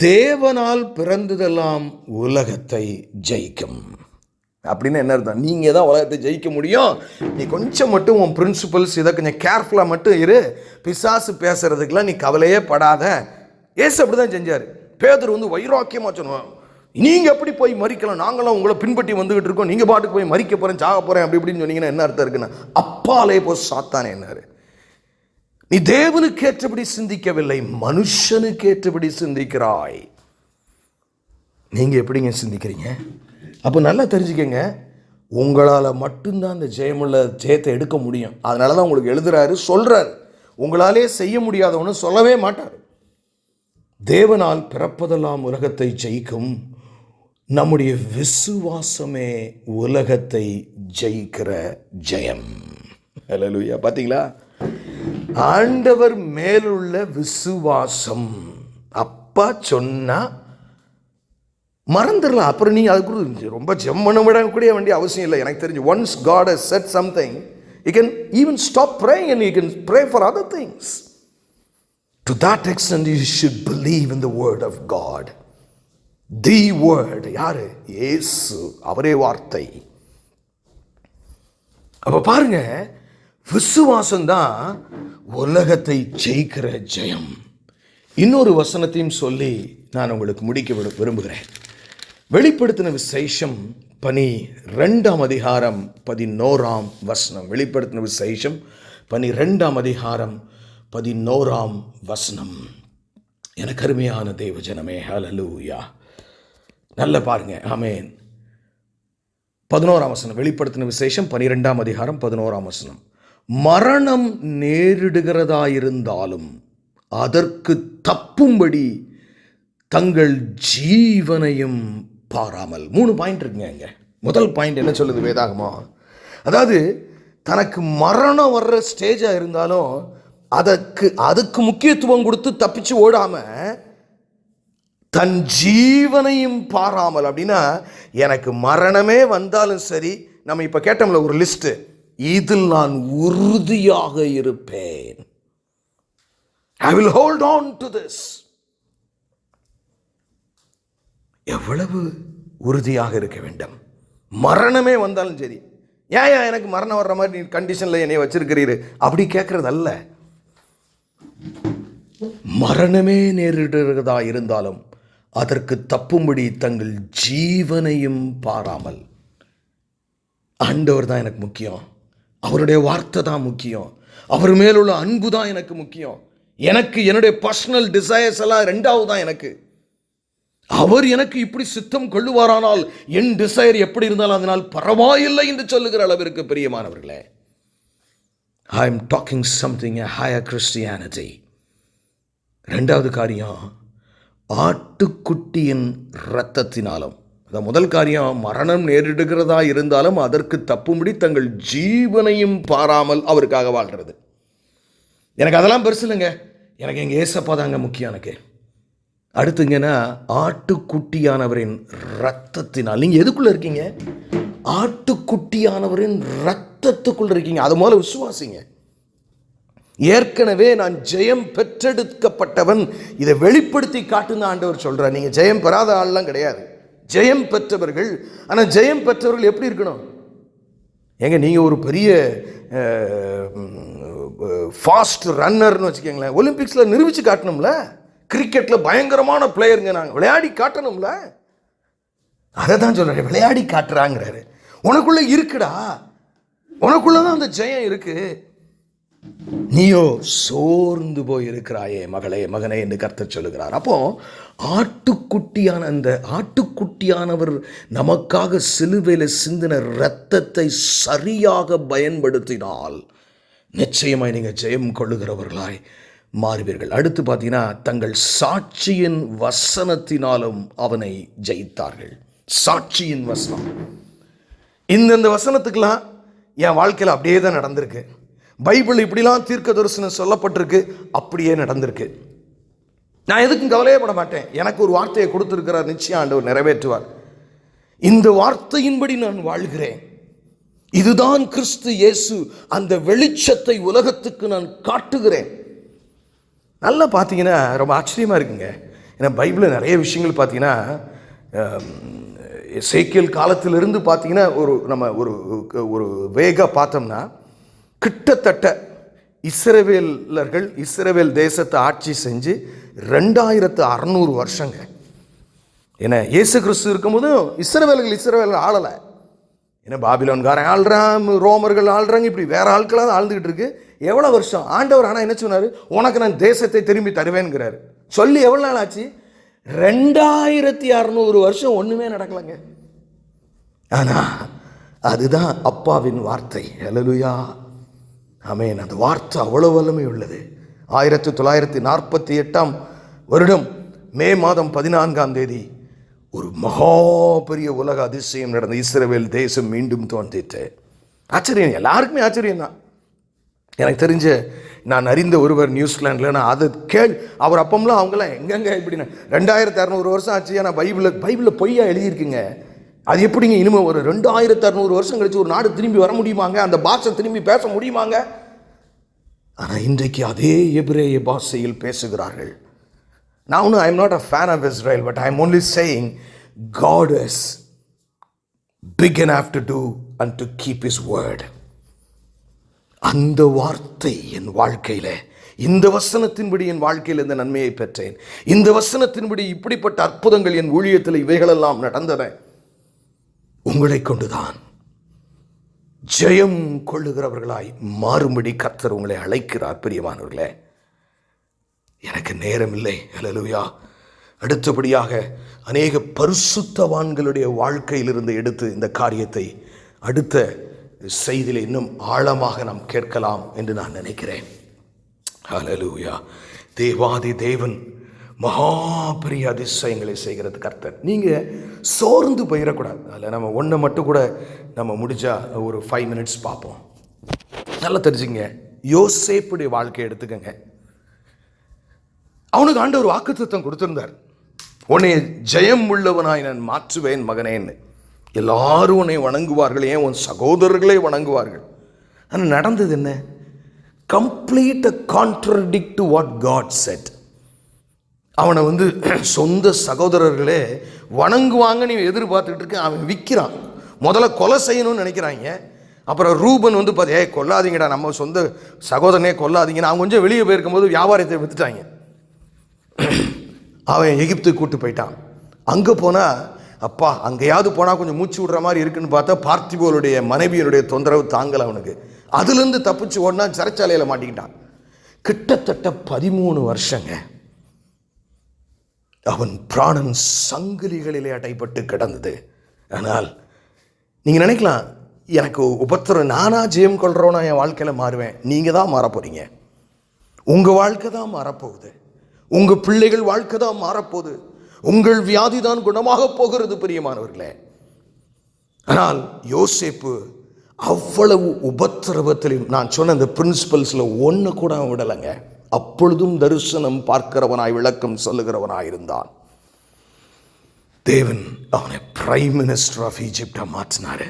தேவனால் பிறந்ததெல்லாம் உலகத்தை ஜெயிக்கும். அப்படின்னு என்ன அர்த்தம்? நீங்கள் தான் உலகத்தை ஜெயிக்க முடியும். நீ கொஞ்சம் மட்டும் உன் பிரின்சிபல்ஸ் இதை கொஞ்சம் கேர்ஃபுல்லாக மட்டும் இரு. பிசாசு பேசுறதுக்கெல்லாம் நீ கவலையே படாத. ஏசு அப்படி தான் செஞ்சார். பேதுரு வைராக்கியமாக சொன்னோம், நீங்கள் எப்படி போய் மறிக்கலாம்? நாங்களாம் உங்களை பின்பற்றி வந்துகிட்டு இருக்கோம், நீங்கள் பாட்டுக்கு போய் மறிக்க போகிறேன், சாக போகிறேன் அப்படி இப்படின்னு சொன்னீங்கன்னா என்ன அர்த்தம் இருக்குன்னா, அப்பாலே போ சாத்தானே என்னாரு. நீ தேவனுக்கு ஏற்றபடி சிந்திக்கவில்லை, மனுஷனுக்கு ஏற்றபடி சிந்திக்கிறாய். நீங்கள் எப்படிங்க சிந்திக்கிறீங்க? அப்போ நல்லா தெரிஞ்சுக்கங்க, உங்களால் மட்டும்தான் அந்த ஜெயத்தை எடுக்க முடியும். அதனால தான் உங்களுக்கு எழுதுறாரு, சொல்கிறார். உங்களாலே செய்ய முடியாதவனு சொல்லவே மாட்டார். தேவனால் பிறப்பதெல்லாம் உலகத்தை ஜெயிக்கும். நம்முடைய விசுவாசமே உலகத்தை ஜெயிக்கிற ஜெயம். ஹல்லேலூயா. பார்த்தீங்களா? ஆண்டவர் மேலுள்ள விசுவாசம். அப்பா சொன்னா மறந்துடலாம். அப்புறம் நீங்கள் அதுக்கு ரொம்ப ஜெம்மன விட கூட வேண்டிய அவசியம் இல்லை. எனக்கு தெரிஞ்சு once God has said something, you can even stop praying and you can pray for other things. To that extent you should believe in the word of God. The word. யாரு? இயேசு. அவரே வார்த்தை. அப்ப பாருங்க, விசுவாசம்தான் உலகத்தை ஜெயிக்கிற ஜெயம். இன்னொரு வசனத்தையும் சொல்லி நான் உங்களுக்கு முடிக்க விரும்புகிறேன். வெளிப்படுத்தின விசேஷம் 12ஆம் அதிகாரம் 11ஆம் வசனம். வெளிப்படுத்தின விசேஷம் 12ஆம் அதிகாரம் 11ஆம் வசனம். எனக்கு அருமையான தேவ ஜனமே, ஹல்லேலூயா. நல்ல பாருங்க. ஆமென். 11ஆம் வசனம். வெளிப்படுத்தின விசேஷம் 12ஆம் அதிகாரம் 11ஆம் வசனம். மரணம் நேரிடுகிறதாயிருந்தாலும் அதற்கு தப்பும்படி தங்கள் ஜீவனையும் பாராமல். 3 பாயிண்ட் இருக்குங்க இங்க. முதல் பாயிண்ட் என்ன சொல்லுது வேதாகமோ? அதாவது தனக்கு மரணம் வர்ற ஸ்டேஜா இருந்தாலும் அதுக்கு முக்கியத்துவம் கொடுத்து தப்பிச்சு ஓடாம தன் ஜீவனையும் பாராமல். அப்படின்னா எனக்கு மரணமே வந்தாலும் சரி, நம்ம இப்ப கேட்டோம்ல ஒரு லிஸ்ட், இதில் நான் உறுதியாக இருப்பேன். I will hold on to this. எவ்வளவு உறுதியாக இருக்க வேண்டும். மரணமே வந்தாலும் சரி, ஏன் எனக்கு மரணம் வர்ற மாதிரி நீ கண்டிஷன்ல என்னை வச்சிருக்கிறீரு அப்படி கேட்கறது அல்ல. மரணமே நேரிடுகிறதா இருந்தாலும் அதற்கு தப்பும்படி தங்கள் ஜீவனையும் பாராமல். ஆண்டவர் தான் எனக்கு முக்கியம், அவருடைய வார்த்தை தான் முக்கியம், அவர் மேலுள்ள அன்பு தான் எனக்கு முக்கியம். எனக்கு என்னுடைய பர்சனல் டிசைர்ஸ் எல்லாம் ரெண்டாவது தான் எனக்கு. அவர் எனக்கு இப்படி சித்தம் கொள்ளுவாரானால் என் டிசைர் எப்படி இருந்தாலும் அதனால் பரவாயில்லை என்று சொல்லுகிற அளவிற்கு பிரியமானவர்களே, I am talking something a higher Christianity. ரெண்டாவது காரியம், ஆட்டுக்குட்டியின் இரத்தத்தினாலும். அதான் முதல் காரியம், மரணம் நேரிடுகிறதா இருந்தாலும் அதற்கு தப்பும்படி தங்கள் ஜீவனையும் பாராமல் அவருக்காக வாழ்கிறது. எனக்கு அதெல்லாம் பெருசு இல்லைங்க, எனக்கு எங்கள் ஏசப்பா தாங்க முக்கியம் எனக்கு. அடுத்துங்கன்னா, ஆட்டுக்குட்டியானவரின் இரத்தத்தினால். நீங்கள் எதுக்குள்ளே இருக்கீங்க? ஆட்டுக்குட்டியானவரின் இரத்தத்துக்குள்ளே இருக்கீங்க. அது முதல்ல விசுவாசிங்க. ஏற்கனவே நான் ஜெயம் பெற்றெடுக்கப்பட்டவன், இதை வெளிப்படுத்தி காட்டுன்னு ஆண்டவர் சொல்கிறார். நீங்கள் ஜெயம் பெறாத ஆள்லாம் கிடையாது, ஜெயம் பெற்றவர்கள். ஆனால் ஜெயம் பெற்றவர்கள் எப்படி இருக்கணும்? ஏங்க நீங்கள் ஒரு பெரிய ஃபாஸ்ட் ரன்னர்னு வச்சுக்கோங்களேன், ஒலிம்பிக்ஸில் நிரூபித்து காட்டணும்ல. கிரிக்கெட்டில் பயங்கரமான பிளேயருங்க, நாங்கள் விளையாடி காட்டணும்ல. அதை தான் சொல்கிறேன், விளையாடி காட்டுறாங்கிறாரு. உனக்குள்ளே இருக்குடா, உனக்குள்ளே தான் அந்த ஜெயம் இருக்கு. நீயோ சோர்ந்து போய் இருக்கிறாயே மகளே மகனே என்று கர்த்தர் சொல்லுகிறார். அப்போ ஆட்டுக்குட்டியான அந்த ஆட்டுக்குட்டியானவர் நமக்காக சிலுவையில் சிந்தின இரத்தத்தை சரியாக பயன்படுத்தினால் நிச்சயமாய் நீங்கள் ஜெயம் கொள்ளுகிறவர்களாய் மாறுவீர்கள். அடுத்து பார்த்தீங்கன்னா, தங்கள் சாட்சியின் வசனத்தினாலும் அவனை ஜெயித்தார்கள். சாட்சியின் வசனம். இந்த வசனத்துக்கெல்லாம் என் வாழ்க்கையில் அப்படியே தான் நடந்திருக்கு. பைபிள் இப்படிலாம் தீர்க்க தரிசனம் சொல்லப்பட்டிருக்கு, அப்படியே நடந்திருக்கு. நான் எதுக்கும் கவலையப்பட மாட்டேன். எனக்கு ஒரு வார்த்தையை கொடுத்திருக்கிறார், நிச்சயம் ஆண்டவர் நிறைவேற்றுவார். இந்த வார்த்தையின்படி நான் வாழ்கிறேன். இதுதான் கிறிஸ்து இயேசு, அந்த வெளிச்சத்தை உலகத்துக்கு நான் காட்டுகிறேன். நல்லா பார்த்தீங்கன்னா ரொம்ப ஆச்சரியமாக இருக்குங்க. ஏன்னா பைபிளில் நிறைய விஷயங்கள் பார்த்தீங்கன்னா, எசேக்கியேல் காலத்திலிருந்து பார்த்தீங்கன்னா நம்ம ஒரு வேக பார்த்தோம்னா, கிட்டத்தட்ட இஸ்ரவேல் தேசத்தை ஆட்சி செஞ்சு 2600 வருஷங்க. ஏன்னா இயேசு கிறிஸ்து இருக்கும்போதும் இஸ்ரவேல் ஆளலை. ஏன்னா பாபிலோன்காரன் ஆள்றான், ரோமர்கள் ஆள்றாங்க, இப்படி வேற ஆட்களாக ஆழ்ந்துக்கிட்டு இருக்கு. எவ்வளோ வருஷம் ஆண்டவர் ஆனால் என்ன சொன்னார்? உனக்கு நான் தேசத்தை திரும்பி தருவேன்கிறாரு. சொல்லி எவ்வளோ நாள் ஆச்சு? 2600 வருஷம் ஒன்றுமே நடக்கலைங்க. ஆனால் அதுதான் அப்பாவின் வார்த்தை. ஹல்லேலூயா, ஆமென். அந்த வார்த்தை அவ்வளவு வல்லமை உள்ளது. 1948ஆம் வருடம் மே மாதம் 14ஆம் தேதி ஒரு மகா பெரிய உலக அதிசயம் நடந்த. இஸ்ரவேல் தேசம் மீண்டும் தோன்றிட்டு. ஆச்சரியம், எல்லாருக்குமே ஆச்சரியம் தான். எனக்கு தெரிஞ்ச நான் அறிந்த ஒருவர் நியூசிலாண்டில், நான் அதை அவர் அப்பம்லாம் அவங்களாம் எங்கெங்க இப்படின்னா 2600 வருஷம் ஆச்சு. ஆனால் பைபிளில் பொய்யா எழுதியிருக்குங்க. அது எப்படிங்க இனிமேல் ஒரு 2600 வருஷம் கழிச்சு ஒரு நாடு திரும்பி வர முடியுமாங்க? அந்த பாஷை திரும்பி பேச முடியுமாங்க? ஆனால் இன்றைக்கு அதே எபிரேய பாஷையில் பேசுகிறார்கள். Now, I am not a fan of Israel, but I am only saying God is big enough to do and to keep His word. அந்த வார்த்தை என் வாழ்க்கையில், இந்த வசனத்தின்படி என் வாழ்க்கையில் இந்த நன்மையை பெற்றேன். இந்த வசனத்தின்படி இப்படிப்பட்ட அற்புதங்கள் என் ஊழியத்தில் இவைகளெல்லாம் நடந்தன. உங்களை கொண்டுதான் ஜெயம் கொள்ளுகிறவர்களாய் மாறும்படி கர்த்தர் உங்களை அழைக்கிறார். பிரியமானவர்களே, எனக்கு நேரம் இல்லை. ஹல்லேலூயா. அடுத்தபடியாக அநேக பரிசுத்தவான்களுடைய வாழ்க்கையிலிருந்து எடுத்து இந்த காரியத்தை அடுத்த செய்தியில் இன்னும் ஆழமாக நாம் கேட்கலாம் என்று நான் நினைக்கிறேன். ஹல்லேலூயா. தேவாதி தேவன் மகா பெரிய அதிசயங்களை செய்கிறது கர்த்தர். நீங்கள் சோர்ந்து போயிடக்கூடாது. அதில் நம்ம ஒன்றை மட்டும் கூட நம்ம முடிஞ்சா ஒரு 5 minutes பார்ப்போம். நல்லா தெரிஞ்சுங்க. யோசேப்புடைய வாழ்க்கையை எடுத்துக்கங்க. அவனுக்கு ஆண்டவர் வாக்குத்தத்தம் கொடுத்திருந்தார். உன்னை ஜெயம் உள்ளவனாய் நான் மாற்றுவேன் மகனேன்னு. எல்லாரும் உன்னை வணங்குவார்கள், ஏன் உன் சகோதரர்களே வணங்குவார்கள். ஆனால் நடந்தது என்ன? Complete contradict to what God said. அவனை சொந்த சகோதரர்களே வணங்குவாங்கன்னு எதிர்பார்த்துக்கிட்டு இருக்க, அவன் விற்கிறான். முதல்ல கொலை செய்யணும்னு நினைக்கிறாங்க. அப்புறம் ரூபன் பார்த்து, கொல்லாதீங்கடா, நம்ம சொந்த சகோதரனே கொல்லாதீங்கன்னு அவன் கொஞ்சம் வெளியே போயிருக்கும்போது வியாபாரத்தை விற்றுட்டாங்க. அவன் எகிப்துக்கு கூட்டு போயிட்டான். அங்கே போனால், அப்பா அங்கேயாவது போனால் கொஞ்சம் மூச்சு விடுற மாதிரி இருக்குன்னு பார்த்தா பார்த்திபோலுடைய மனைவியனுடைய தொந்தரவு தாங்கலை அவனுக்கு. அதுலேருந்து தப்பிச்சு ஓடினா சிறைச்சாலையில் மாட்டிக்கிட்டான். கிட்டத்தட்ட 13 வருஷங்க அவன் பிராணன் சங்கிலிகளிலே அடைப்பட்டு கிடந்தது. ஆனால் நீங்கள் நினைக்கலாம், எனக்கு உபத்திரம், நானா ஜெயம் கொள்கிறோன்னா என் வாழ்க்கையில் மாறுவேன். நீங்கள் தான் மாறப்போறீங்க. உங்கள் வாழ்க்கை தான் மாறப்போகுது. உங்கள் பிள்ளைகள் வாழ்க்கை தான் மாறப்போகுது. உங்கள் வியாதி தான் குணமாக போகிறது பிரியமானவர்களே. ஆனால் யோசேப்பு அவ்வளவு உபத்திரவத்திலும் நான் சொன்ன அந்த பிரின்சிபல்ஸில் ஒன்று கூட அவன் விடலைங்க. அப்பொழுதும் தரிசனம் பார்க்கிறவனாய் விளக்கம் சொல்லுகிறவனாய் இருந்தான். தேவன் அவனை பிரைம் மினிஸ்டர் ஆஃப் ஈஜிப்டை மாற்றினார்.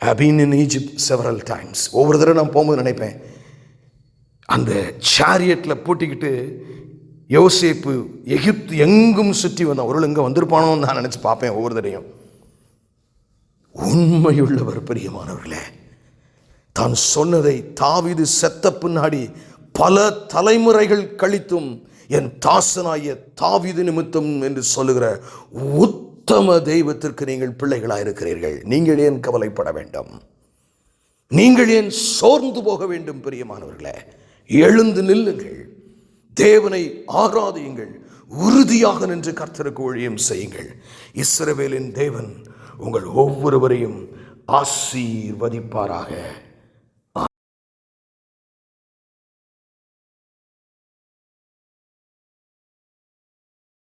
I been in Egypt several times. ஒவ்வொரு தடவை நான் போகும்போது நினைப்பேன், அந்த சேரியட்டில் பூட்டிக்கிட்டு யோசேப்பு எகிப்து எங்கும் சுற்றி வந்தான். ஒரு இங்கே வந்திருப்பானோன்னு நான் நினச்சி பார்ப்பேன் ஒவ்வொரு தடையும். உண்மையுள்ளவர் பிரியமானவர்களே. தான் சொன்னதை தாவீது செத்த பின்னாடி பல தலைமுறைகள் கழித்தும் என் தாசனாய தாவீது நிமித்தம் என்று சொல்லுகிற உத்தம தெய்வத்திற்கு நீங்கள் பிள்ளைகளாக இருக்கிறீர்கள். நீங்கள் ஏன் கவலைப்பட வேண்டும்? நீங்கள் ஏன் சோர்ந்து போக வேண்டும்? பிரியமானவர்களே, எழுந்து நில்லுங்கள், தேவனை ஆராதியுங்கள், உறுதியாக நின்று கர்த்தருக்கு ஊழியம் செய்யுங்கள். இஸ்ரவேலின் தேவன் உங்கள் ஒவ்வொருவரையும் ஆசீர்வதிப்பாராக.